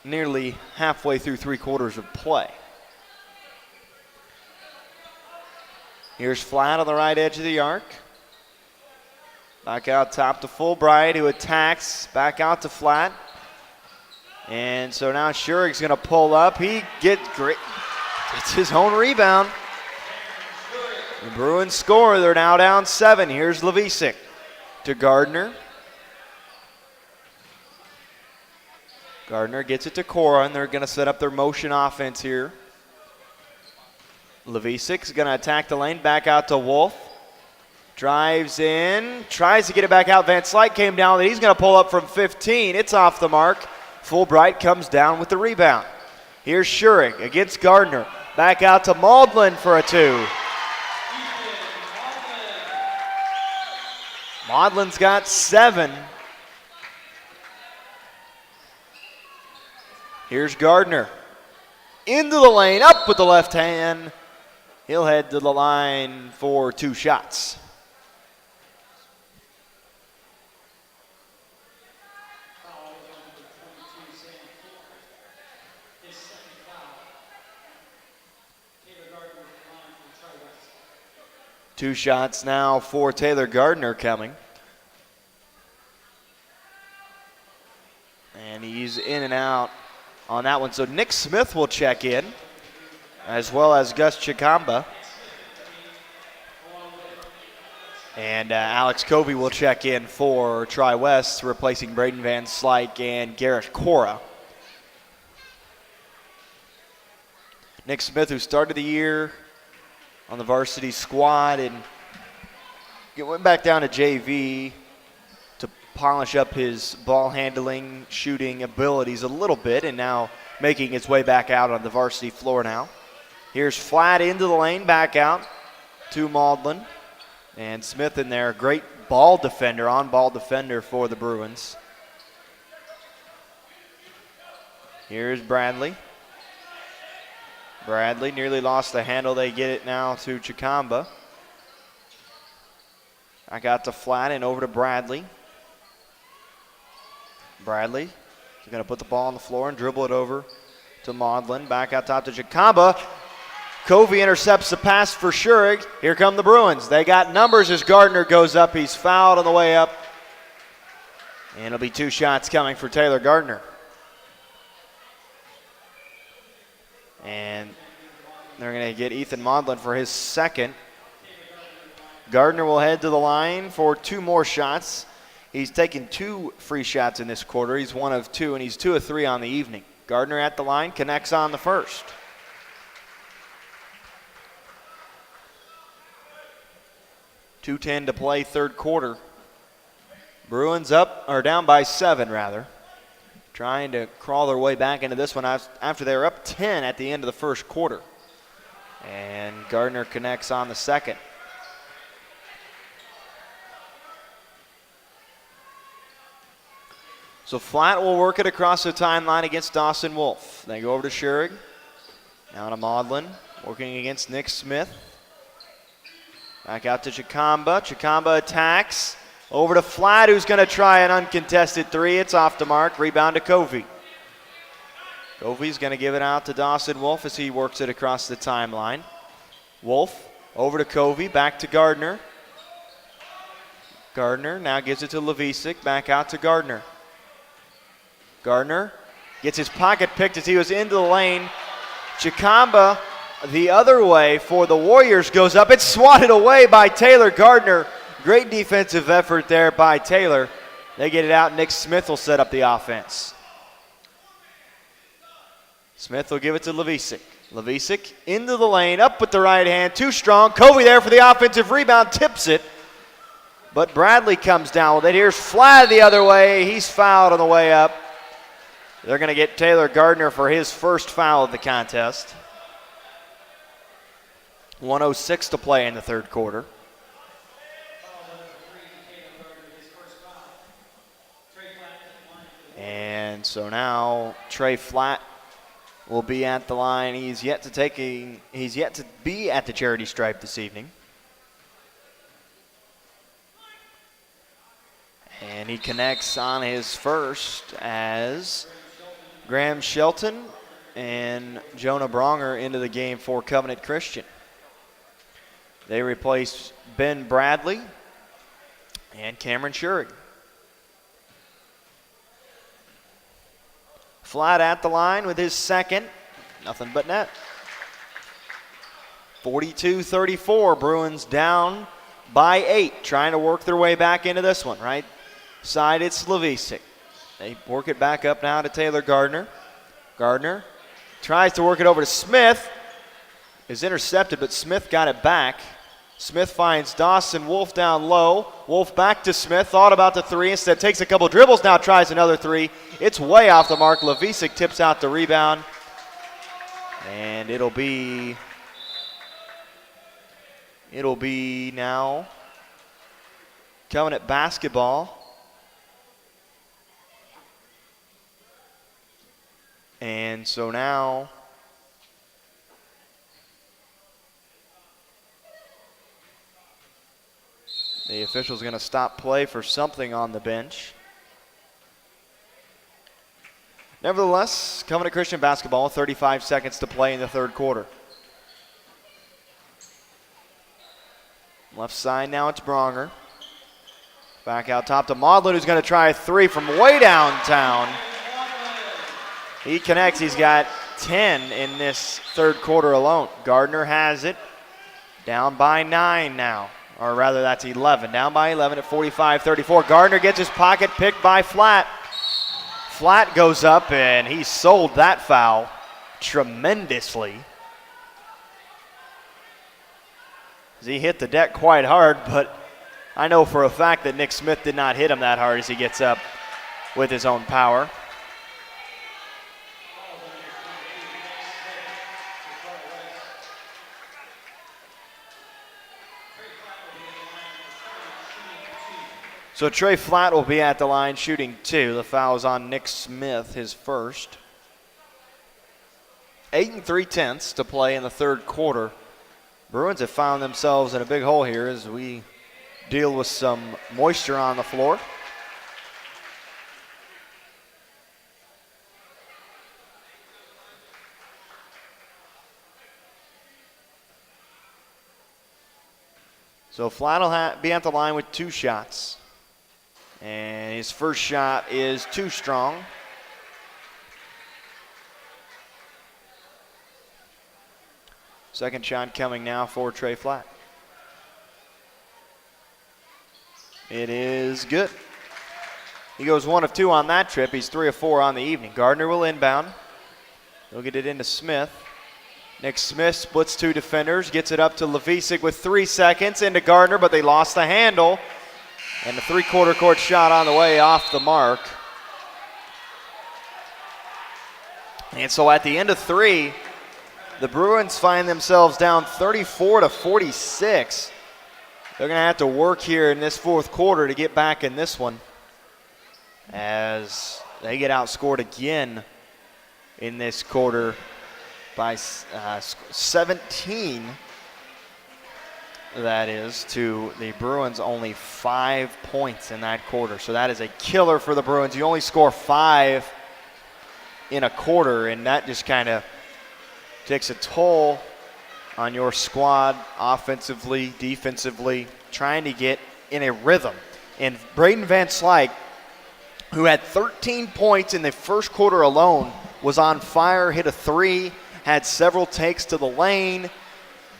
nearly halfway through 3 quarters of play. Here's Flat on the right edge of the arc. Back out top to Fulbright, who attacks. Back out to Flat. And so now Schurig's going to pull up. He gets his own rebound. The Bruins score. They're now down 7. Here's Levisic to Gardner. Gardner gets it to Cora, and they're going to set up their motion offense here. Levisic's going to attack the lane. Back out to Wolf. Drives in. Tries to get it back out. Van Slyke came down. He's going to pull up from 15. It's off the mark. Fulbright comes down with the rebound. Here's Schurig against Gardner. Back out to Maudlin for a 2. Maudlin's got 7. Here's Gardner. Into the lane, up with the left hand. He'll head to the line for 2 shots. Two shots now for Taylor Gardner coming. And he's in and out on that one. So Nick Smith will check in, as well as Gus Chikamba. And Alex Covey will check in for Tri-West, replacing Braden Van Slyke and Garrett Cora. Nick Smith, who started the year on the varsity squad and went back down to JV to polish up his ball handling, shooting abilities a little bit, and now making his way back out on the varsity floor now. Here's Flat into the lane, back out to Maudlin. And Smith in there, great ball defender, on-ball defender for the Bruins. Here's Bradley. Bradley nearly lost the handle. They get it now to Chikamba. I got to Flat and over to Bradley. Bradley is going to put the ball on the floor and dribble it over to Maudlin. Back out top to Chikamba. Covey intercepts the pass for Schurig. Here come the Bruins. They got numbers as Gardner goes up. He's fouled on the way up. And it'll be 2 shots coming for Taylor Gardner. And they're going to get Ethan Maudlin for his second. Gardner will head to the line for 2 more shots. He's taken 2 free shots in this quarter. He's 1 of 2, and he's 2 of 3 on the evening. Gardner at the line, connects on the first. .210 to play, third quarter. Bruins up, or down by 7 rather. Trying to crawl their way back into this one after they were up 10 at the end of the first quarter. And Gardner connects on the second. So Flat will work it across the timeline against Dawson Wolf. They go over to Schurig. Now to Maudlin, working against Nick Smith. Back out to Chikamba. Chikamba attacks. Over to Flat, who's going to try an uncontested 3. It's off the mark. Rebound to Covey. Covey's going to give it out to Dawson Wolf as he works it across the timeline. Wolf over to Covey. Back to Gardner. Gardner now gives it to Levisic. Back out to Gardner. Gardner gets his pocket picked as he was into the lane. Chikamba the other way for the Warriors goes up. It's swatted away by Taylor Gardner. Great defensive effort there by Taylor. They get it out. Nick Smith will set up the offense. Smith will give it to Levisic. Levisic into the lane, up with the right hand, too strong. Covey there for the offensive rebound, tips it. But Bradley comes down with it. Here's Flat the other way. He's fouled on the way up. They're going to get Taylor Gardner for his first foul of the contest. 1:06 to play in the third quarter. And so now Trey Flat will be at the line. He's yet to be at the charity stripe this evening. And he connects on his first as Graham Shelton and Jonah Bronger into the game for Covenant Christian. They replace Ben Bradley and Cameron Schurig. Flat at the line with his second. Nothing but net. 42-34. Bruins down by 8. Trying to work their way back into this one. Right side, it's Levisic. They work it back up now to Taylor Gardner. Gardner tries to work it over to Smith. Is intercepted, but Smith got it back. Smith finds Dawson Wolf down low. Wolf back to Smith. Thought about the 3. Instead takes a couple dribbles. Now tries another 3. It's way off the mark. Levisic tips out the rebound. And it'll be now Covenant basketball. And so now the official's going to stop play for something on the bench. Nevertheless, Covenant Christian basketball, 35 seconds to play in the third quarter. Left side now, it's Bronger. Back out top to Maudlin, who's going to try a 3 from way downtown. He connects. He's got 10 in this third quarter alone. Gardner has it. Down by 9 now. Or rather, that's 11. Down by 11 at 45-34. Gardner gets his pocket picked by Flat. Flat goes up, and he sold that foul tremendously. He hit the deck quite hard, but I know for a fact that Nick Smith did not hit him that hard as he gets up with his own power. So Trey Flatt will be at the line shooting 2. The foul is on Nick Smith, his first. 8 3/10 to play in the third quarter. Bruins have found themselves in a big hole here as we deal with some moisture on the floor. So Flatt will be at the line with 2 shots. And his first shot is too strong. Second shot coming now for Trey Flatt. It is good. He goes 1 of 2 on that trip. He's 3 of 4 on the evening. Gardner will inbound. He'll get it into Smith. Nick Smith splits 2 defenders, gets it up to Levisic with 3 seconds into Gardner, but they lost the handle. And the 3/4 court shot on the way off the mark. And so at the end of 3, the Bruins find themselves down 34-46. They're going to have to work here in this fourth quarter to get back in this one as they get outscored again in this quarter by 17. That is to the Bruins, only 5 points in that quarter. So that is a killer for the Bruins. You only score 5 in a quarter, and that just kind of takes a toll on your squad offensively, defensively, trying to get in a rhythm. And Braden Van Slyke, who had 13 points in the first quarter alone, was on fire, hit a 3, had several takes to the lane,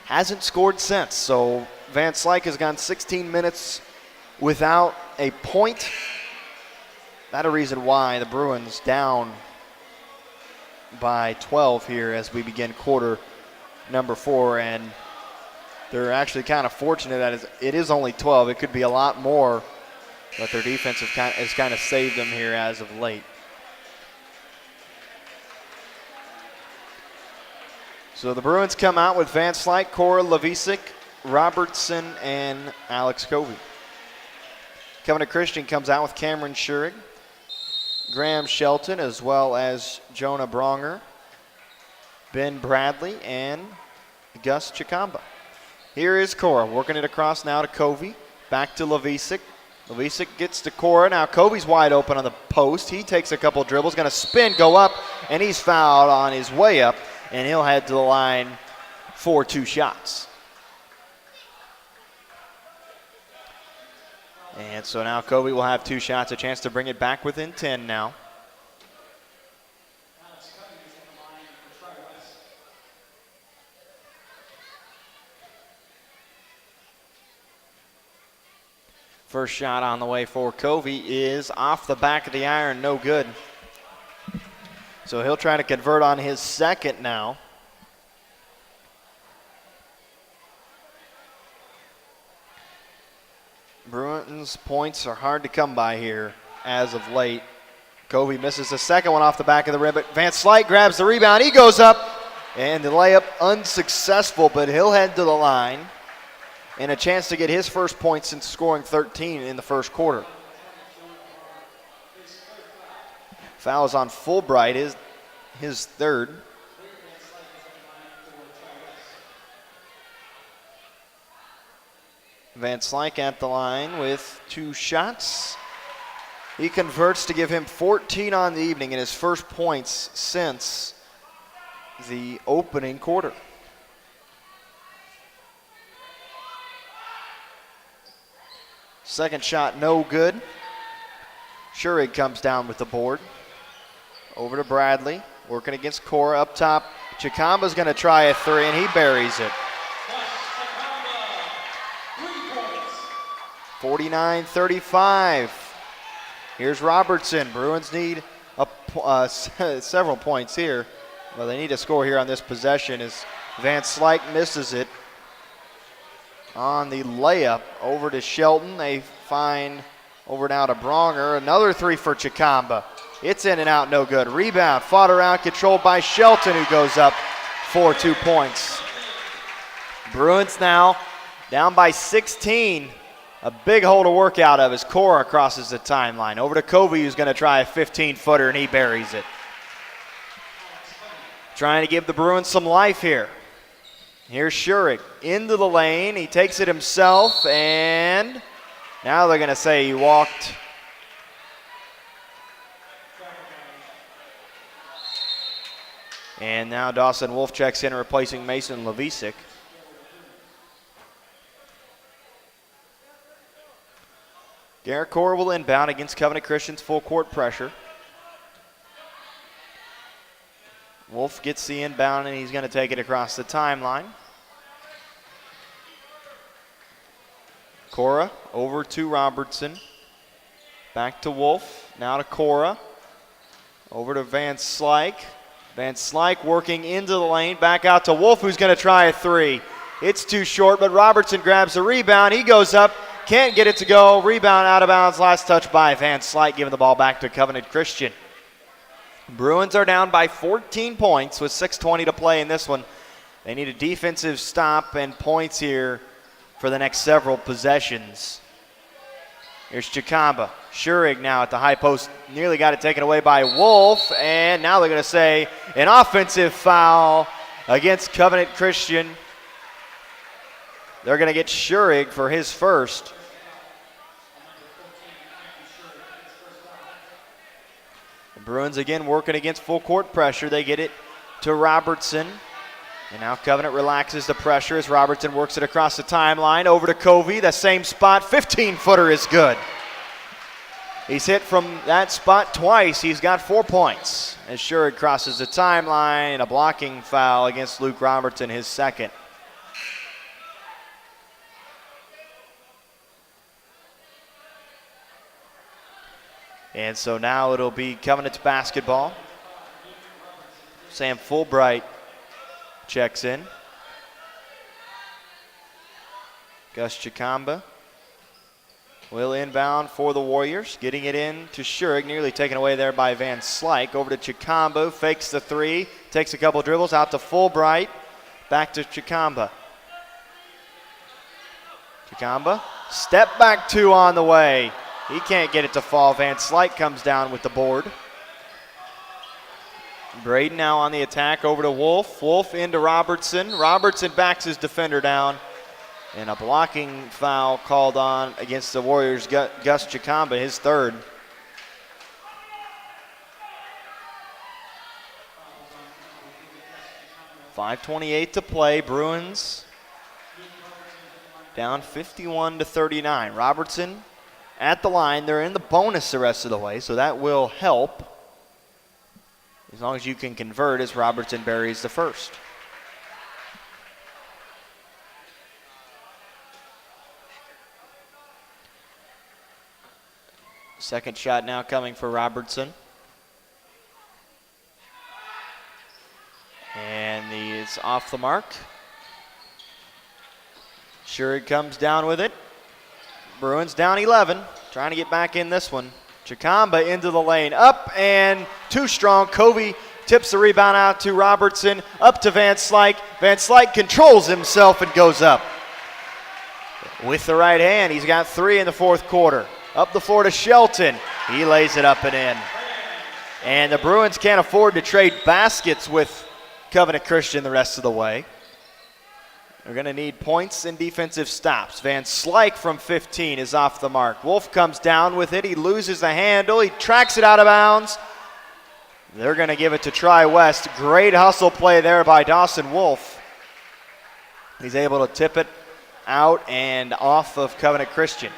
hasn't scored since. So Van Slyke has gone 16 minutes without a point. That's a reason why the Bruins down by 12 here as we begin quarter number 4. And they're actually kind of fortunate that it is only 12. It could be a lot more, but their defense has kind of saved them here as of late. So the Bruins come out with Van Slyke, Cora, Levisic, Robertson, and Alex Covey. Coming to Christian comes out with Cameron Schurig, Graham Shelton, as well as Jonah Bronger, Ben Bradley, and Gus Chikamba. Here is Cora working it across now to Covey, back to Levisic. Levisic gets to Cora. Now Covey's wide open on the post. He takes a couple dribbles, going to spin, go up, and he's fouled on his way up. And he'll head to the line for 2 shots. And so now Covey will have 2 shots, a chance to bring it back within 10 now. First shot on the way for Covey is off the back of the iron, no good. So he'll try to convert on his second now. Bruins points are hard to come by here as of late. Covey misses the second one off the back of the rim, but Van Slyke grabs the rebound. He goes up, and the layup unsuccessful, but he'll head to the line. And a chance to get his first point since scoring 13 in the first quarter. Foul is on Fulbright, his third. Van Slyke at the line with 2 shots. He converts to give him 14 on the evening and his first points since the opening quarter. Second shot, no good. Schurig comes down with the board. Over to Bradley, working against Cora up top. Chikamba's going to try a 3, and he buries it. 49-35. Here's Robertson. Bruins need several points here. Well, they need to score here on this possession as Van Slyke misses it. on the layup over to Shelton. They find over now to Bronger. Another three for Chikamba. It's in and out, no good. Rebound, fought around, controlled by Shelton, who goes up for 2 points. Bruins now down by 16. A big hole to work out of as Cora crosses the timeline. Over to Covey, who's going to try a 15-footer, and he buries it. Trying to give the Bruins some life here. Here's Schurig into the lane. He takes it himself, and now they're going to say he walked. And now Dawson Wolf checks in, replacing Mason Levisic. Garrett Cora will inbound against Covenant Christian's full court pressure. Wolf gets the inbound, and he's going to take it across the timeline. Cora over to Robertson. Back to Wolf. Now to Cora. Over to Van Slyke. Van Slyke working into the lane. Back out to Wolf, who's going to try a three. It's too short, but Robertson grabs the rebound. He goes up. Can't get it to go. Rebound out of bounds. Last touch by Van Slyke, giving the ball back to Covenant Christian. Bruins are down by 14 points with 6:20 to play in this one. They need a defensive stop and points here for the next several possessions. Here's Chikamba. Schurig now at the high post. Nearly got it taken away by Wolf. And now they're going to say an offensive foul against Covenant Christian. They're going to get Schurig for his first. The Bruins again working against full court pressure. They get it to Robertson. And now Covenant relaxes the pressure as Robertson works it across the timeline. Over to Covey, the same spot. 15-footer is good. He's hit from that spot twice. He's got 4 points. As Schurig crosses the timeline, and a blocking foul against Luke Robertson, his second. And so now it'll be Covenant's basketball. Sam Fulbright checks in. Gus Chikamba will inbound for the Warriors. Getting it in to Schurig, nearly taken away there by Van Slyke. Over to Chikamba, fakes the three, takes a couple dribbles, out to Fulbright. Back to Chikamba. Chikamba, step back two on the way. He can't get it to fall. Van Slyke comes down with the board. Braden now on the attack, over to Wolf. Wolf into Robertson. Robertson backs his defender down. And a blocking foul called on against the Warriors. Gus Chikamba, his third. .5:28 to play. Bruins down 51-39. Robertson at the line. They're in the bonus the rest of the way, so that will help. As long as you can convert as Robertson buries the first. Second shot now coming for Robertson. And it's off the mark. Schurig comes down with it. Bruins down 11, trying to get back in this one. Chikamba into the lane, up and too strong. Covey tips the rebound out to Robertson, up to Van Slyke. Van Slyke controls himself and goes up. With the right hand, he's got 3 in the fourth quarter. Up the floor to Shelton. He lays it up and in. And the Bruins can't afford to trade baskets with Covenant Christian the rest of the way. They're going to need points and defensive stops. Van Slyke from 15 is off the mark. Wolf comes down with it. He loses the handle. He tracks it out of bounds. They're going to give it to Tri-West. Great hustle play there by Dawson Wolf. He's able to tip it out and off of Covenant Christian.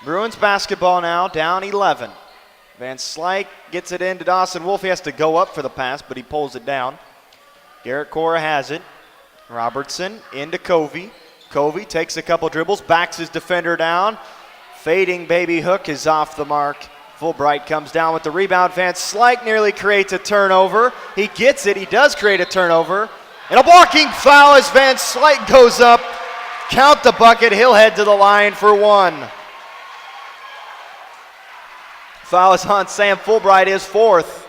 Bruins basketball now, down 11. Van Slyke gets it into Dawson Wolf. He has to go up for the pass, but he pulls it down. Garrett Cora has it. Robertson into Covey. Covey takes a couple dribbles, backs his defender down. Fading baby hook is off the mark. Fulbright comes down with the rebound. Van Slyke nearly creates a turnover. He gets it. He does create a turnover. And a blocking foul as Van Slyke goes up. Count the bucket. He'll head to the line for one. Foul is on Sam Fulbright, his fourth.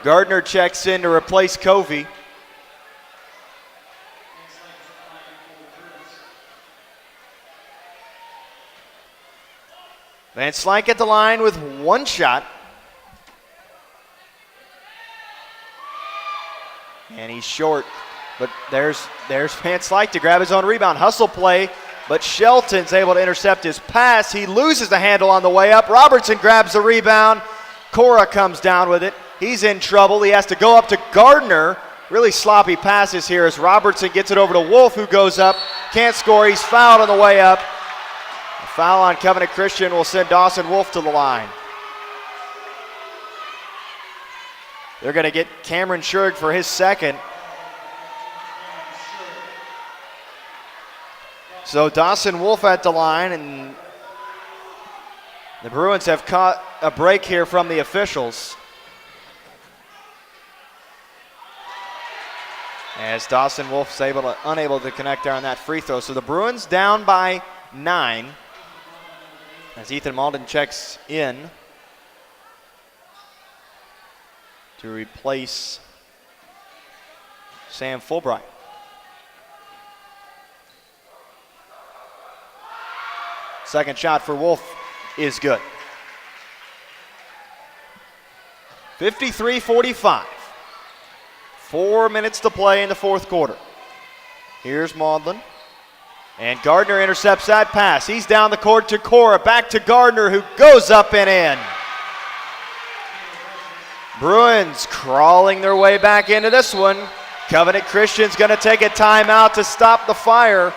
Gardner checks in to replace Covey. Van Slyke at the line with one shot. And he's short, but there's Van Slyke to grab his own rebound. Hustle play, but Shelton's able to intercept his pass. He loses the handle on the way up. Robertson grabs the rebound. Cora comes down with it. He's in trouble. He has to go up to Gardner. Really sloppy passes here as Robertson gets it over to Wolf, who goes up. Can't score. He's fouled on the way up. A foul on Covenant Christian will send Dawson Wolf to the line. They're going to get Cameron Sherg for his second. So Dawson Wolf at the line, and the Bruins have caught a break here from the officials. As Dawson Wolf's unable to connect there on that free throw. So the Bruins down by 9 as Ethan Malden checks in to replace Sam Fulbright. Second shot for Wolf is good. 53-45. 4 minutes to play in the fourth quarter. Here's Maudlin. And Gardner intercepts that pass. He's down the court to Cora. Back to Gardner, who goes up and in. Bruins crawling their way back into this one. Covenant Christian's going to take a timeout to stop the fire.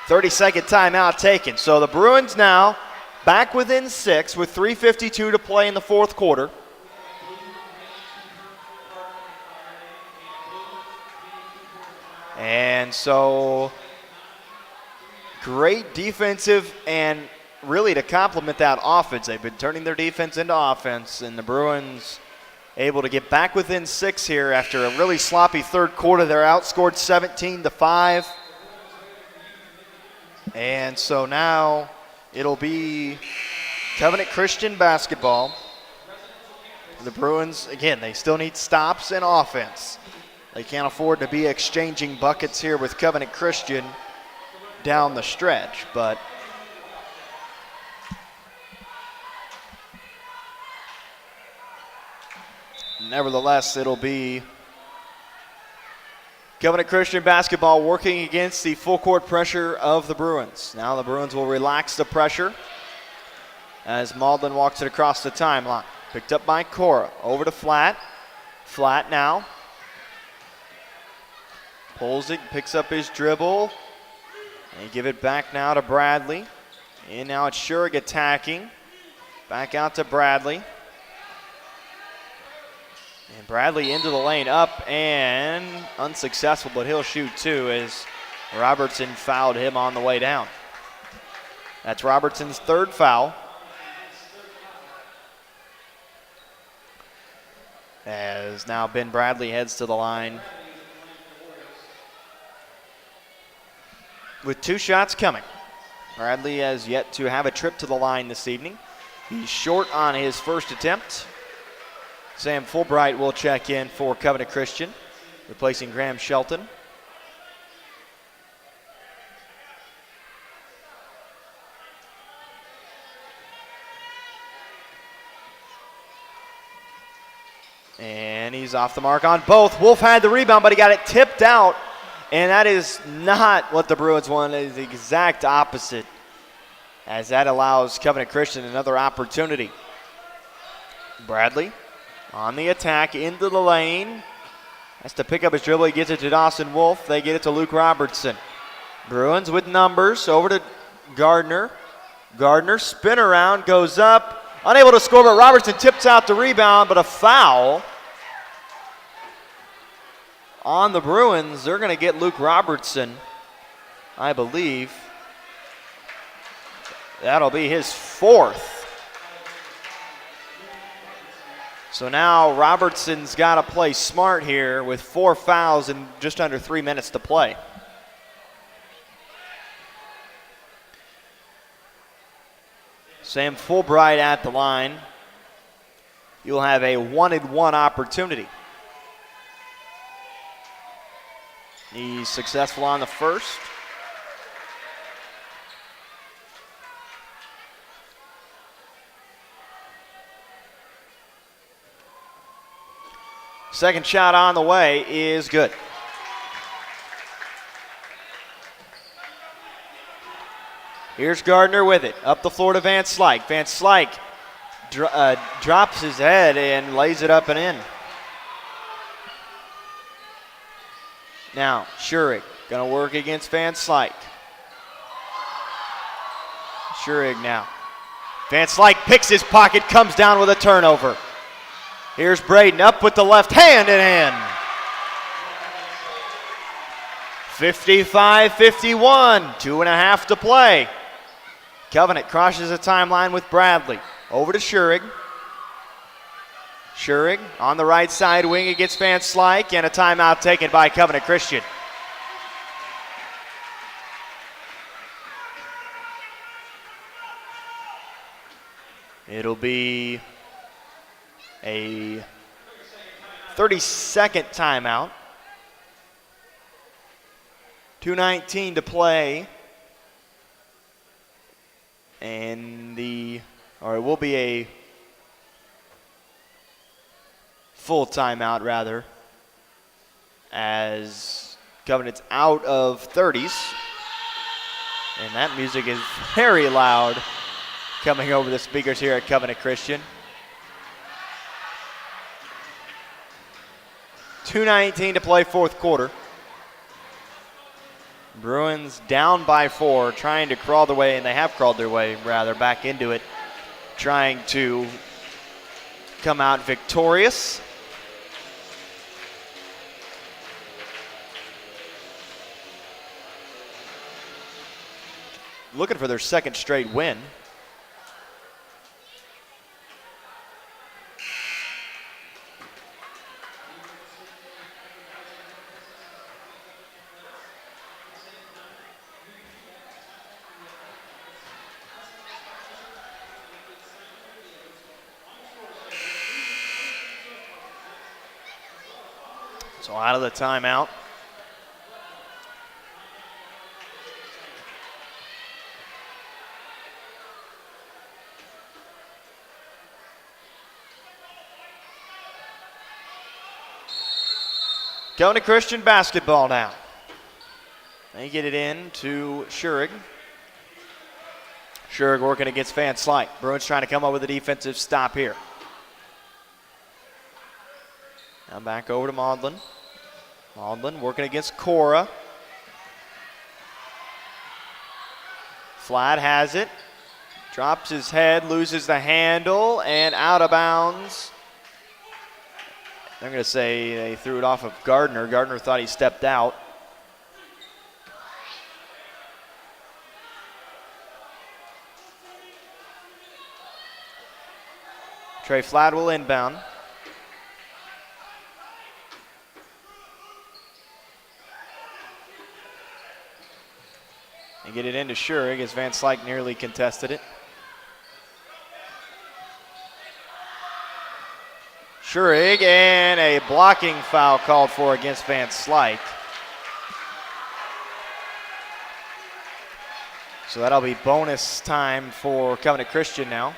30-second timeout taken. So the Bruins now back within 6 with 3:52 to play in the fourth quarter. And so great defensive, and really to complement that offense, they've been turning their defense into offense, and the Bruins able to get back within 6 here after a really sloppy third quarter. They're outscored 17-5. And so now it'll be Covenant Christian basketball. The Bruins, again, they still need stops and offense. They can't afford to be exchanging buckets here with Covenant Christian down the stretch, but nevertheless, it'll be Covenant Christian basketball working against the full court pressure of the Bruins. Now the Bruins will relax the pressure as Maudlin walks it across the timeline. Picked up by Cora. Over to Flatt. Flatt now. Pulls it, picks up his dribble. And give it back now to Bradley. And now it's Sherg attacking. Back out to Bradley. And Bradley into the lane, up and unsuccessful, but he'll shoot too as Robertson fouled him on the way down. That's Robertson's third foul. As now Ben Bradley heads to the line with 2 shots coming. Bradley has yet to have a trip to the line this evening. He's short on his first attempt. Sam Fulbright will check in for Covenant Christian, replacing Graham Shelton. And he's off the mark on both. Wolf had the rebound, but he got it tipped out. And that is not what the Bruins want. It is the exact opposite, as that allows Covenant Christian another opportunity. Bradley on the attack, into the lane. Has to pick up his dribble. He gets it to Dawson Wolf. They get it to Luke Robertson. Bruins with numbers. Over to Gardner. Gardner, spin around, goes up. Unable to score, but Robertson tips out the rebound, but a foul on the Bruins. They're going to get Luke Robertson, I believe. That'll be his 4th. So now Robertson's got to play smart here with 4 fouls and just under 3 minutes to play. Sam Fulbright at the line. You'll have a 1-and-1 opportunity. He's successful on the first. Second shot on the way is good. Here's Gardner with it. Up the floor to Van Slyke. Van Slyke drops his head and lays it up and in. Now, Schurig going to work against Van Slyke. Schurig now. Van Slyke picks his pocket, comes down with a turnover. Here's Braden up with the left hand and in. 55-51, 2.5 to play. Covenant crosses the timeline with Bradley. Over to Schurig. Schurig on the right side wing against Van Slyke, and a timeout taken by Covenant Christian. It'll be a 30-second timeout. 2:19 to play. And it will be a full timeout rather, as Covenant's out of 30s. And that music is very loud coming over the speakers here at Covenant Christian. 2:19 to play, fourth quarter. Bruins down by 4, trying to crawl their way, and they have crawled their way rather back into it, trying to come out victorious. Looking for their second straight win. So out of the timeout. Covenant Christian basketball now. They get it in to Schurig. Schurig working against Van Slyke. Bruins trying to come up with a defensive stop here. Now back over to Maudlin. Maudlin working against Cora. Flatt has it. Drops his head, loses the handle, and out of bounds. I'm going to say they threw it off of Gardner. Gardner thought he stepped out. Trey Flatt will inbound. And get it into Schurig as Van Slyke nearly contested it. Schurig, and a blocking foul called for against Van Slyke. So that'll be bonus time for Covenant Christian now.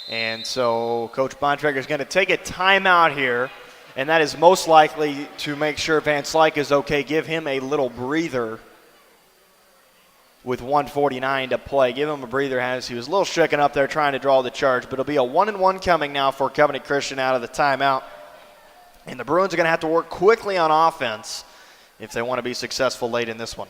And so Coach Bontrager is going to take a timeout here, and that is most likely to make sure Van Slyke is okay. Give him a little breather with 1:49 to play. Give him a breather as he was a little shaken up there trying to draw the charge, but it'll be a 1-and-1 coming now for Covenant Christian out of the timeout. And the Bruins are going to have to work quickly on offense if they want to be successful late in this one.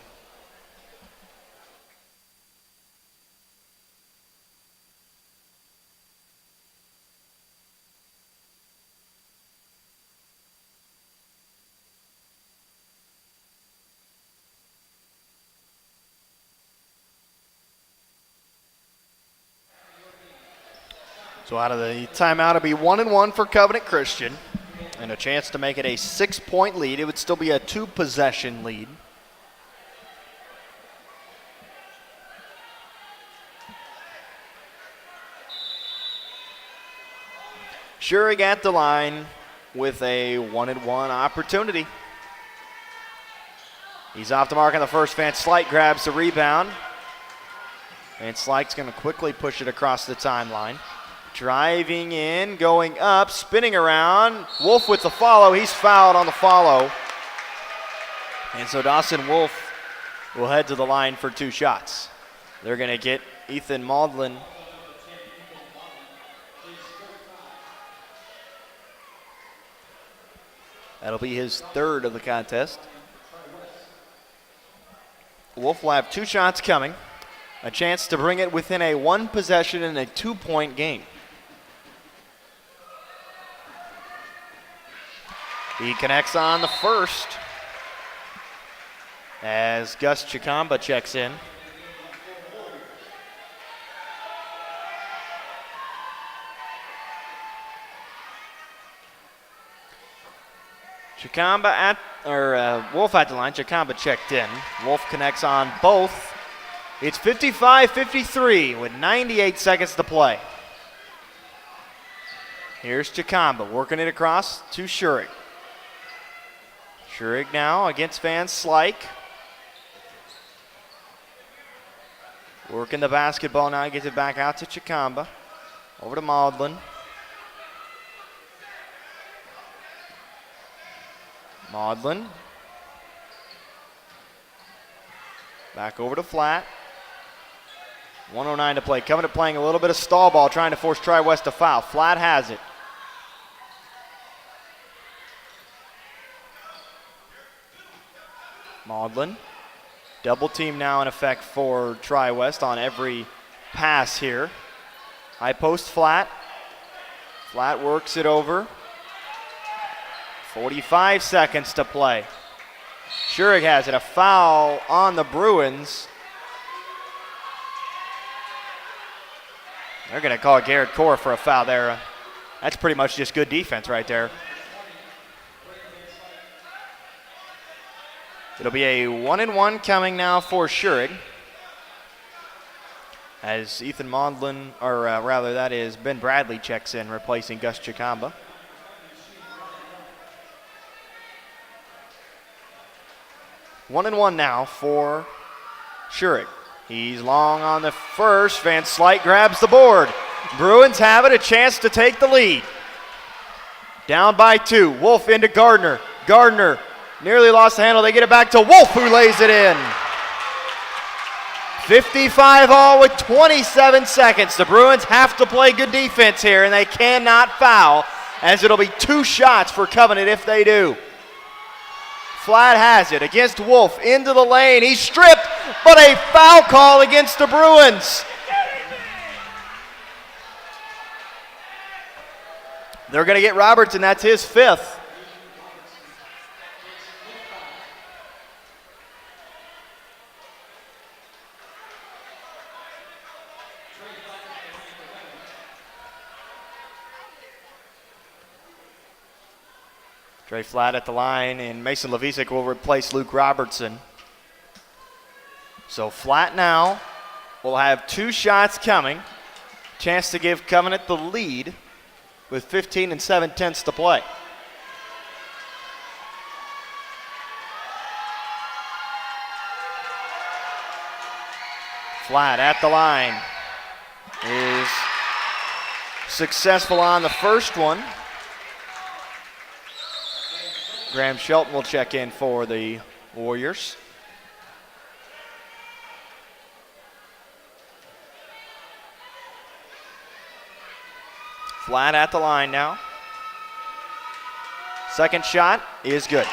So out of the timeout, it'll be 1-1 for Covenant Christian and a chance to make it a 6-point lead. It would still be a 2-possession lead. Schurig at the line with a 1-1 opportunity. He's off the mark on the first. Van Slyke grabs the rebound. Van Slyke's going to quickly push it across the timeline. Driving in, going up, spinning around. Wolf with the follow. He's fouled on the follow. And so Dawson Wolf will head to the line for 2 shots. They're going to get Ethan Maudlin. That'll be his 3rd of the contest. Wolf will have 2 shots coming. A chance to bring it within a 1 possession and a 2-point game. He connects on the first as Gus Chikamba checks in. Wolf at the line. Chikamba checked in. Wolf connects on both. It's 55-53 with 98 seconds to play. Here's Chikamba working it across to Schurig. Schurig now against Van Slyke. Working the basketball now, gets it back out to Chikamba. Over to Maudlin. Maudlin. Back over to Flat. 1:09 to play. Covenant playing a little bit of stall ball, trying to force Tri-West to foul. Flat has it. Maudlin. Double team now in effect for Tri-West on every pass here. High post Flat. Flat works it over. 45 seconds to play. Schurig has it. A foul on the Bruins. They're going to call Garrett Core for a foul there. That's pretty much just good defense right there. It'll be a 1-1 coming now for Schurig. As Ethan Maudlin, or rather that is Ben Bradley, checks in, replacing Gus Chikamba. One and one now for Schurig. He's long on the first. Van Slyke grabs the board. Bruins have it, a chance to take the lead. Down by 2. Wolf into Gardner. Gardner nearly lost the handle. They get it back to Wolf, who lays it in. 55-all with 27 seconds. The Bruins have to play good defense here, and they cannot foul, as it'll be 2 shots for Covenant if they do. Flat has it against Wolf into the lane. He's stripped, but a foul call against the Bruins. They're going to get Robertson. That's his 5th. Trey Flat at the line, and Mason Levisek will replace Luke Robertson. So Flat now will have 2 shots coming. Chance to give Covenant the lead with 15 7/10 to play. Flat at the line is successful on the first one. Graham Shelton will check in for the Warriors. Flat at the line now. Second shot is good.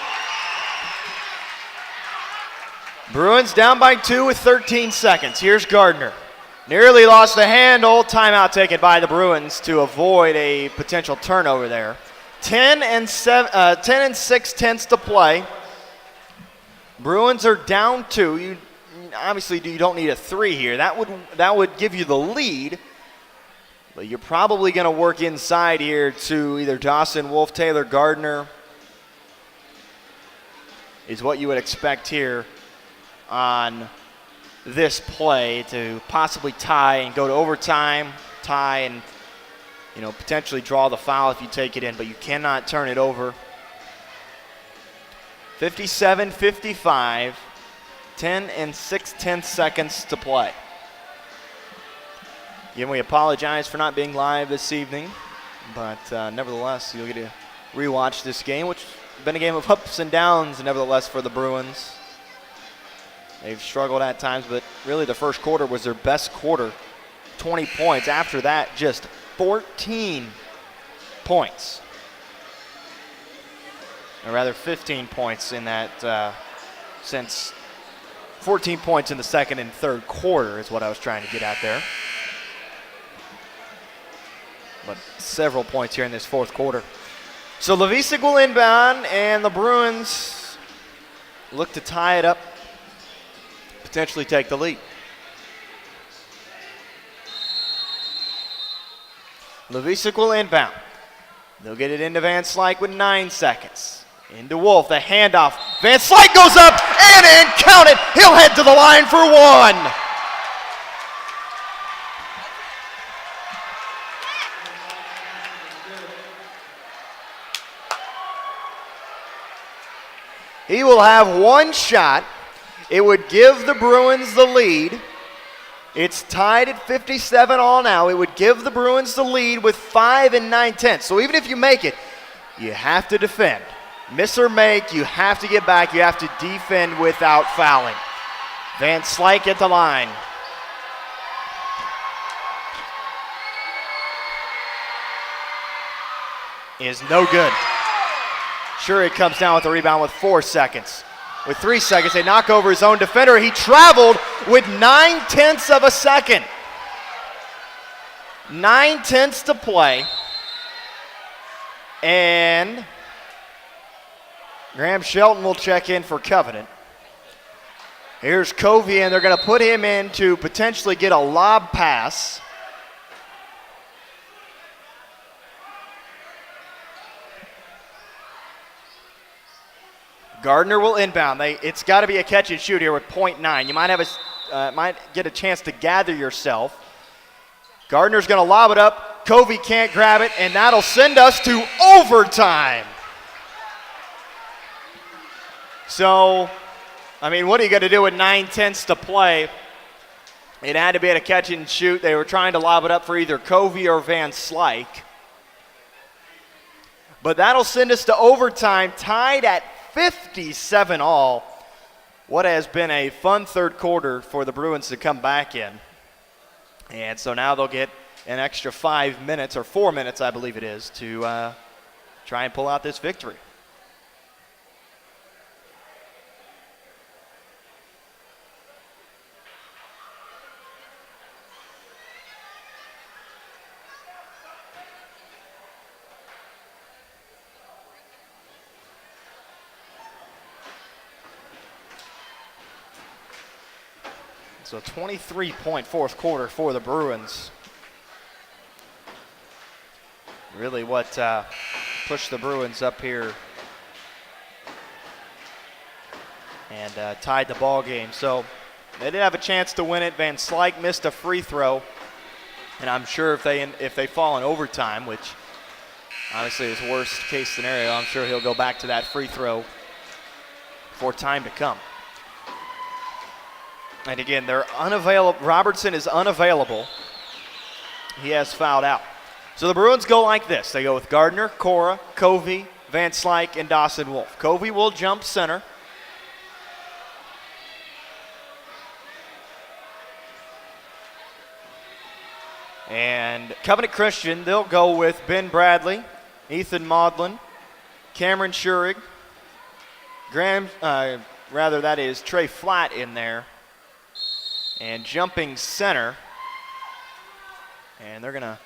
Bruins down by 2 with 13 seconds. Here's Gardner. Nearly lost the handle. Timeout taken by the Bruins to avoid a potential turnover there. 10 and 6/10 to play. Bruins are down 2. You don't need a 3 here. That would give you the lead. But you're probably going to work inside here to either Dawson Wolf, Taylor Gardner, is what you would expect here on this play to possibly tie and go to overtime, tie and potentially draw the foul if you take it in, but you cannot turn it over. 57-55, 10 and 6/10 seconds to play. Again, we apologize for not being live this evening, but nevertheless, you'll get to rewatch this game, which has been a game of ups and downs, nevertheless, for the Bruins. They've struggled at times, but really the first quarter was their best quarter, 20 points. After that, just 14 points. Or rather 15 points in that since 14 points in the second and third quarter is what I was trying to get at there. But several points here in this fourth quarter. So Levisik will inbound, and the Bruins look to tie it up, potentially take the lead. Levisik will inbound. They'll get it into Van Slyke with 9 seconds. Into Wolf, the handoff. Van Slyke goes up and in, count it. He'll head to the line for one. He will have one shot. It would give the Bruins the lead. It's tied at 57 all now. It would give the Bruins the lead with 5 and 9/10. So even if you make it, you have to defend. Miss or make, you have to get back. You have to defend without fouling. Van Slyke at the line. Is no good. Sure, comes down with the rebound with 4 seconds. With 3 seconds, they knock over his own defender. He traveled with 9/10 of a second. 9/10 to play. And Graham Shelton will check in for Covenant. Here's Covey, and they're going to put him in to potentially get a lob pass. Gardner will inbound. It's got to be a catch and shoot here with .9. You might get a chance to gather yourself. Gardner's going to lob it up. Covey can't grab it, and that'll send us to overtime. So, what are you going to do with 9/10 to play? It had to be at a catch and shoot. They were trying to lob it up for either Covey or Van Slyke. But that'll send us to overtime, tied at 57 all. What has been a fun third quarter for the Bruins to come back in. And so now they'll get an extra 5 minutes, or 4 minutes, I believe it is, to try and pull out this victory. So 23-point fourth quarter for the Bruins. Really what pushed the Bruins up here and tied the ball game. So they did have a chance to win it. Van Slyke missed a free throw, and I'm sure if they fall in overtime, which obviously is worst case scenario, I'm sure he'll go back to that free throw for time to come. And again, they're unavailable. Robertson is unavailable. He has fouled out. So the Bruins go like this. They go with Gardner, Cora, Covey, Van Slyke, and Dawson Wolf. Covey will jump center. And Covenant Christian, they'll go with Ben Bradley, Ethan Maudlin, Cameron Schurig, that is Trey Flatt in there. And jumping center, and they're going to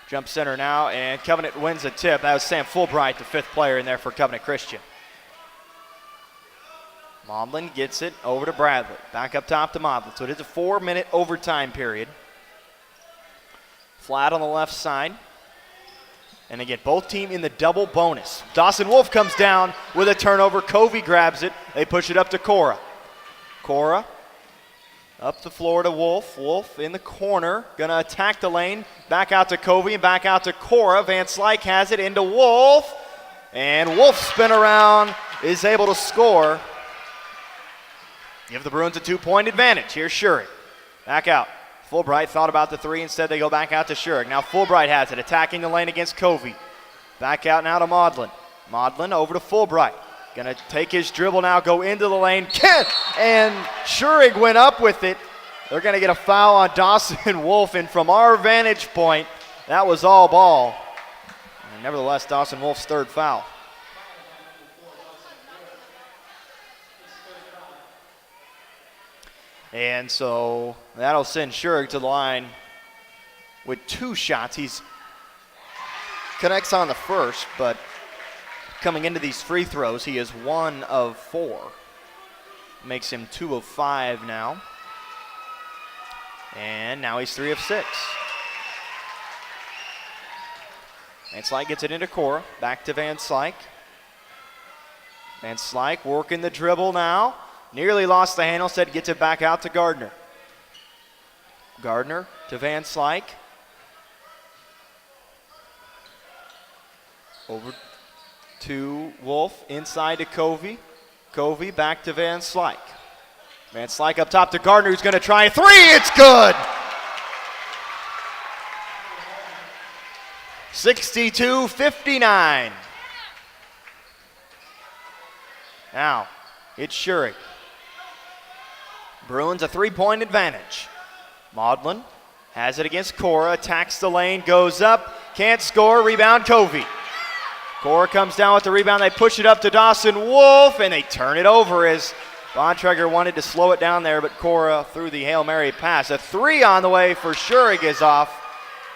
jump center now, and Covenant wins a tip. That was Sam Fulbright, the fifth player in there for Covenant Christian. Maudlin gets it over to Bradley. Back up top to Maudlin. So it is a 4-minute overtime period. flat on the left side. And again, both team in the double bonus. Dawson Wolf comes down with a turnover. Covey grabs it. They push it up to Cora. Cora up the floor to Wolf. Wolf in the corner. Going to attack the lane. Back out to Covey and back out to Cora. Van Slyke has it into Wolf. And Wolf spin around, is able to score. Give the Bruins a 2-point advantage. Here's Schurig. Back out. Fulbright thought about the three. Instead, they go back out to Schurig. Now Fulbright has it, attacking the lane against Covey. Back out now to Maudlin. Maudlin over to Fulbright. Going to take his dribble now, go into the lane. And Schurig went up with it. They're going to get a foul on Dawson Wolf. And from our vantage point, that was all ball. And nevertheless, Dawson Wolf's third foul. And so that'll send Schurig to the line with 2 shots. He's connects on the first, but coming into these free throws, he is 1 of 4. Makes him 2 of 5 now. And now he's 3 of 6. Van Slyke gets it into Cora. Back to Van Slyke. Van Slyke working the dribble now. Nearly lost the handle, said gets it back out to Gardner. Gardner to Van Slyke. Over to Wolf, inside to Covey. Covey back to Van Slyke. Van Slyke up top to Gardner, who's going to try a three. It's good! 62-59. Now, it's Schurig. Bruins a 3-point advantage. Maudlin has it against Cora, attacks the lane, goes up, can't score, rebound Covey. Cora comes down with the rebound, they push it up to Dawson Wolf, and they turn it over as Bontrager wanted to slow it down there, but Cora threw the Hail Mary pass. A 3 on the way for Schurig is off.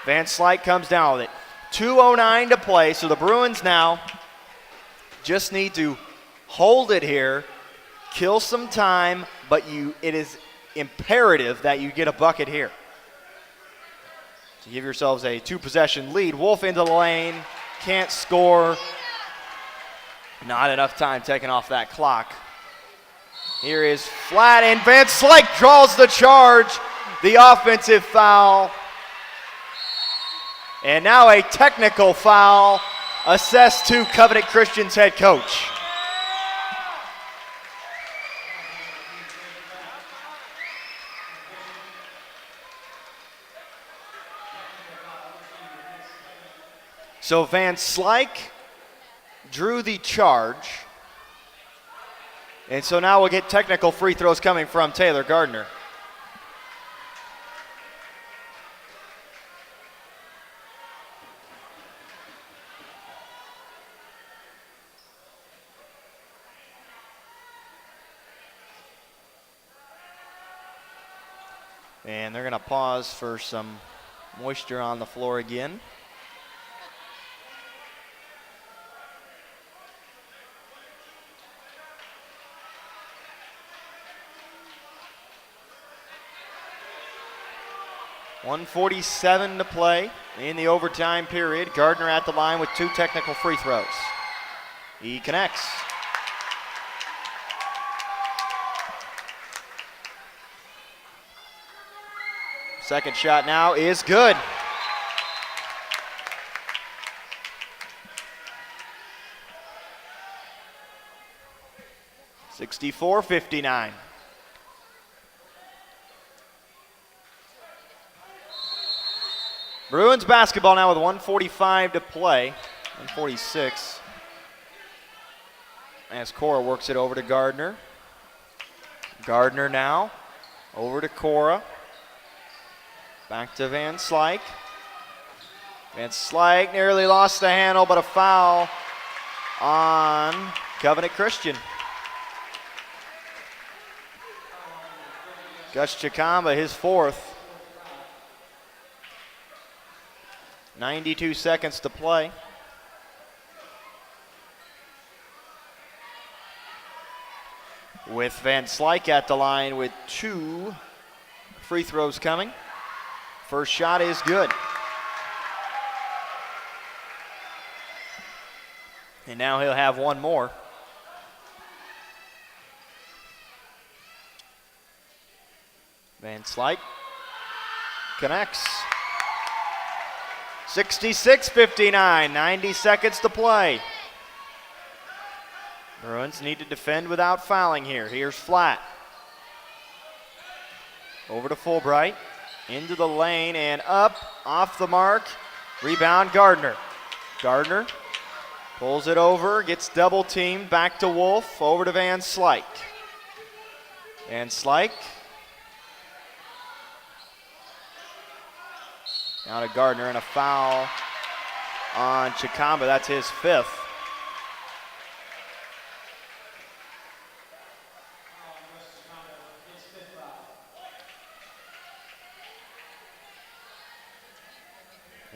Van Slyke comes down with it. 2:09 to play, so the Bruins now just need to hold it here, kill some time, but it is imperative that you get a bucket here. To give yourselves a 2-possession lead. Wolf into the lane, can't score. Not enough time taken off that clock. Here is flat, and Van Slyke draws the charge. The offensive foul. And now a technical foul assessed to Covenant Christian's head coach. So Van Slyke drew the charge. And so now we'll get technical free throws coming from Taylor Gardner. And they're going to pause for some moisture on the floor again. .147 to play in the overtime period. Gardner at the line with 2 technical free throws. He connects. Second shot now is good. (64-59). Bruins basketball now with 1:45 to play, 1:46. As Cora works it over to Gardner. Gardner now over to Cora. Back to Van Slyke. Van Slyke nearly lost the handle, but a foul on Covenant Christian. Gus Chikamba, his 4th. 92 seconds to play. With Van Slyke at the line with 2 free throws coming. First shot is good. And now he'll have one more. Van Slyke connects. 66-59, 90 seconds to play. Bruins need to defend without fouling here. Here's Flatt. Over to Fulbright, into the lane and up, off the mark. Rebound, Gardner. Gardner pulls it over, gets double teamed, back to Wolf, over to Van Slyke. Van Slyke. Now to Gardner, and a foul on Chikamba. That's his fifth.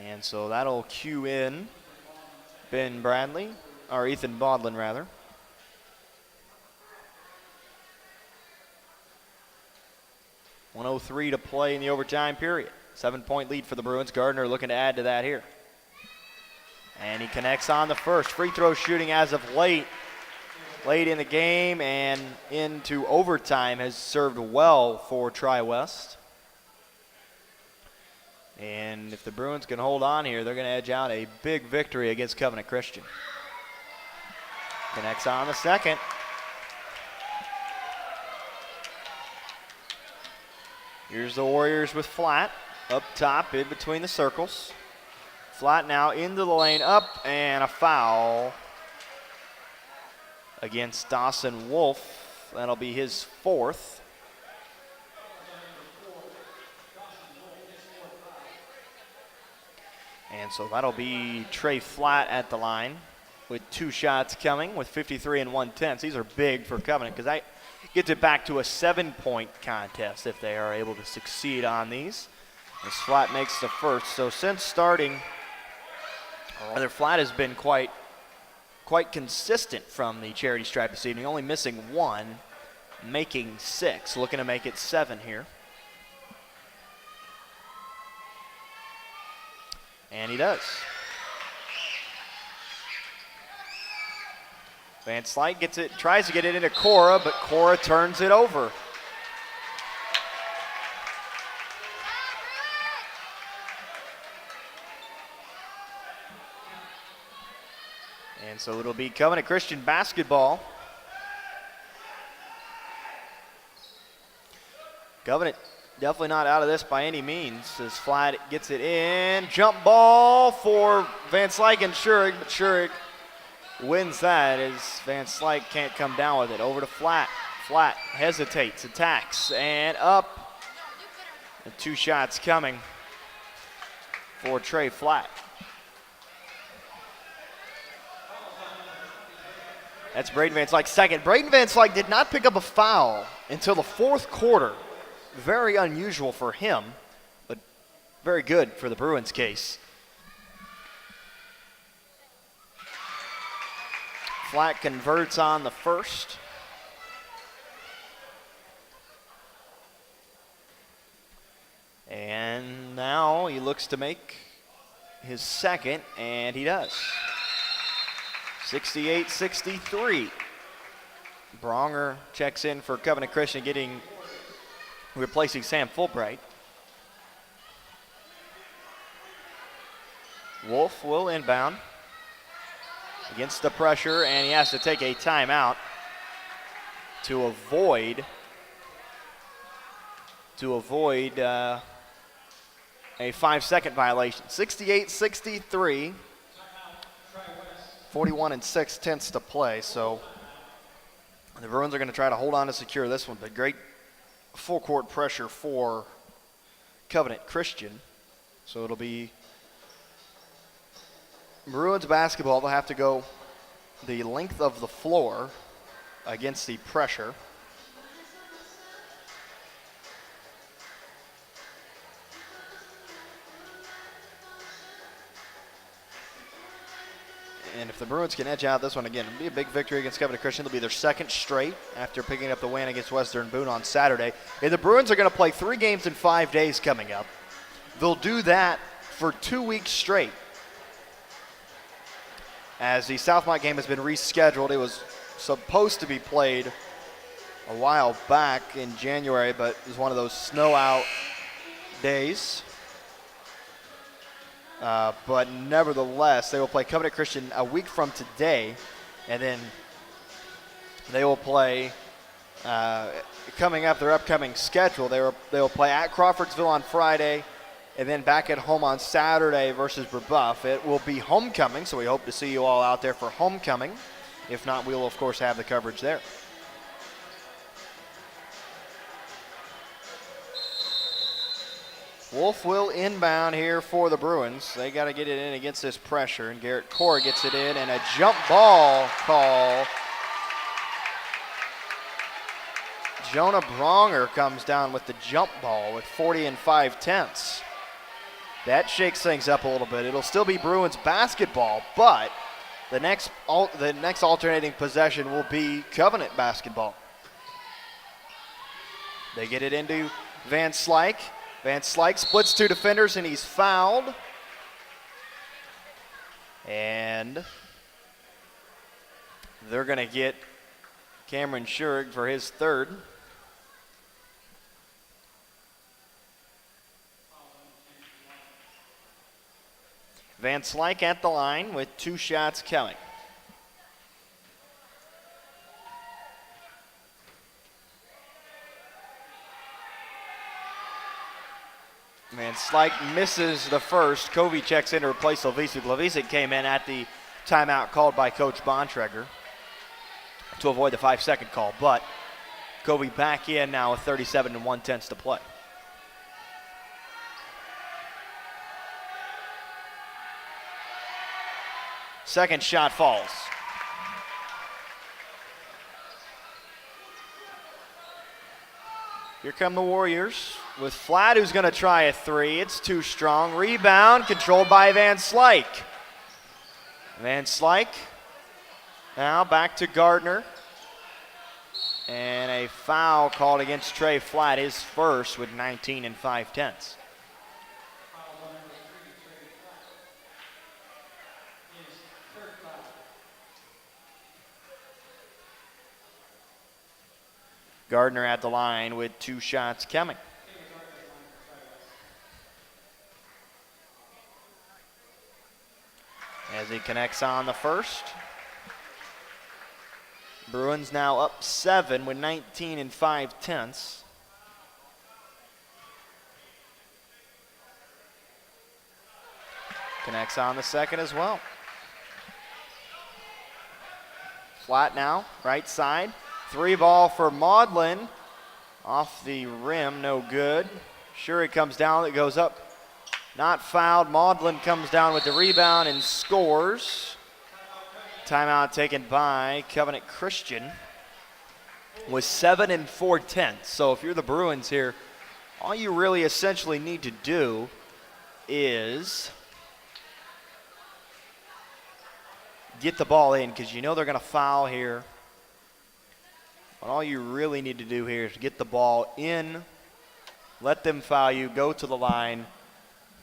And so that'll cue in Ethan Bondlin rather. .103 to play in the overtime period. 7-point lead for the Bruins. Gardner looking to add to that here. And he connects on the first. Free throw shooting as of late in the game and into overtime has served well for Tri-West. And if the Bruins can hold on here, they're going to edge out a big victory against Covenant Christian. Connects on the second. Here's the Warriors with Flatt up top, in between the circles. Flatt now into the lane, up, and a foul against Dawson Wolf. That'll be his fourth. And so that'll be Trey Flatt at the line with 2 shots coming with 53 and 1/10. These are big for Covenant because that gets it back to a 7-point contest if they are able to succeed on these. As Flatt makes the first. So since starting, Flatt has been quite consistent from the charity stripe this evening, only missing 1, making 6, looking to make it 7 here. And he does. Van Slyke gets it, tries to get it into Cora, but Cora turns it over. And so it'll be Covenant Christian basketball. Covenant definitely not out of this by any means as Flatt gets it in. Jump ball for Van Slyke and Schurig, but Schurig wins that as Van Slyke can't come down with it. Over to Flatt. Flatt hesitates, attacks, and up. And 2 shots coming for Trey Flatt. That's Braden Van Slyke's second. Braden Van Slyke did not pick up a foul until the 4th quarter. Very unusual for him, but very good for the Bruins case. Flatt converts on the first. And now he looks to make his second, and he does. 68-63. Bronger checks in for Covenant Christian, replacing Sam Fulbright. Wolf will inbound against the pressure, and he has to take a timeout to avoid a 5-second violation. 68-63. 41 and 6/10 to play, so the Bruins are going to try to hold on to secure this one, but great full court pressure for Covenant Christian. So it'll be Bruins basketball. They'll have to go the length of the floor against the pressure. And if the Bruins can edge out this one again, it'll be a big victory against Covenant Christian. It'll be their 2nd straight after picking up the win against Western Boone on Saturday. And the Bruins are going to play 3 games in 5 days coming up. They'll do that for 2 weeks straight. as the Southmont game has been rescheduled. It was supposed to be played a while back in January, but it was one of those snow out days. But nevertheless, they will play Covenant Christian a week from today, and then they will play coming up their upcoming schedule. They will play at Crawfordsville on Friday, and then back at home on Saturday versus Brebeuf. It will be homecoming, so we hope to see you all out there for homecoming. If not, we will of course have the coverage there. Wolf will inbound here for the Bruins. They got to get it in against this pressure, and Garrett Core gets it in, and a jump ball call. Jonah Bronger comes down with the jump ball with 40 5/10. That shakes things up a little bit. It'll still be Bruins basketball, but the next alternating possession will be Covenant basketball. They get it into Van Slyke. Van Slyke splits two defenders, and he's fouled. And they're going to get Cameron Schurig for his third. Van Slyke at the line with 2 shots coming. Van Slyke misses the first. Covey checks in to replace Levisik. Levisik came in at the timeout called by Coach Bontrager to avoid the 5-second call, but Covey back in now with 37 1/10 to play. Second shot falls. Here come the Warriors with Flatt, who's going to try a three. It's too strong. Rebound controlled by Van Slyke. Van Slyke now back to Gardner. And a foul called against Trey Flatt, his first, with 19 5/10. Gardner at the line with 2 shots coming. As he connects on the first. Bruins now up 7 with 19 5/10. Connects on the second as well. Flat now, right side. 3 ball for Maudlin. Off the rim, no good. Schurig comes down, it goes up. Not fouled. Maudlin comes down with the rebound and scores. Timeout taken by Covenant Christian with 7 4/10. So if you're the Bruins here, all you really essentially need to do is get the ball in, because you know they're going to foul here. But all you really need to do here is get the ball in, let them foul you, go to the line,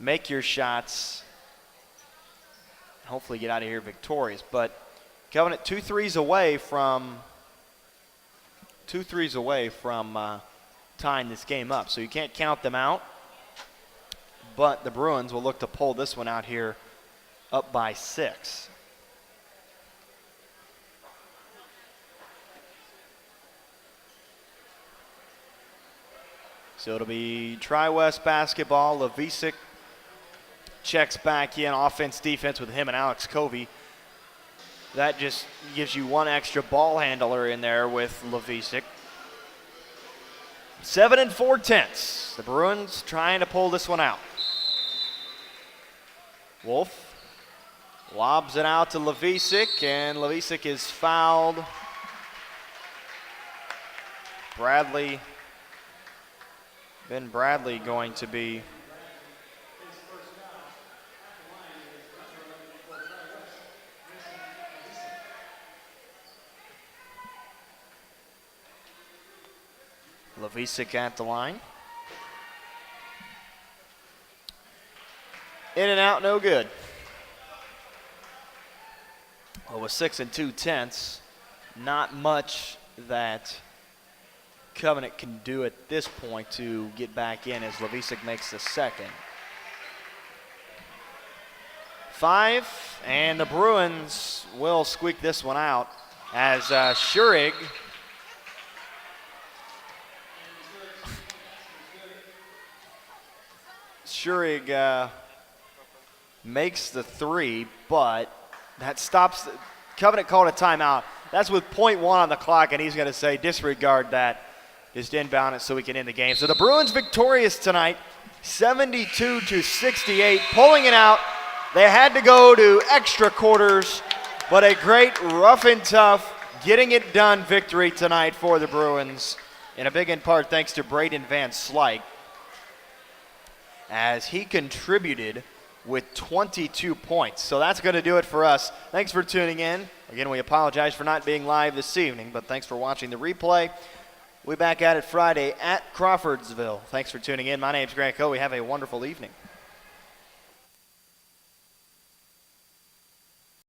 make your shots, and hopefully get out of here victorious. But Covenant 2 threes away from tying this game up, so you can't count them out. But the Bruins will look to pull this one out here up by 6. So it'll be Tri-West basketball. Levisik checks back in, offense, defense with him and Alex Covey. That just gives you one extra ball handler in there with Levisik. 7 4/10. The Bruins trying to pull this one out. Wolf lobs it out to Levisik, and Levisik is fouled. Ben Bradley going to be Levisik at the line. In and out, no good. Well, with 6 2/10, not much that Covenant can do at this point to get back in as Levisic makes the second. 5, and the Bruins will squeak this one out as Schurig makes the 3, but that stops. Covenant called a timeout. That's with .1 on the clock, and he's going to say disregard that. Just inbound it so we can end the game. So the Bruins victorious tonight, 72-68, pulling it out. They had to go to extra quarters, but a great rough and tough, getting it done victory tonight for the Bruins. In a big in part thanks to Braden Van Slyke, as he contributed with 22 points. So that's going to do it for us. Thanks for tuning in. Again, we apologize for not being live this evening, but thanks for watching the replay. We'll be back at it Friday at Crawfordsville. Thanks for tuning in. My name's Grant Coe. Have a wonderful evening.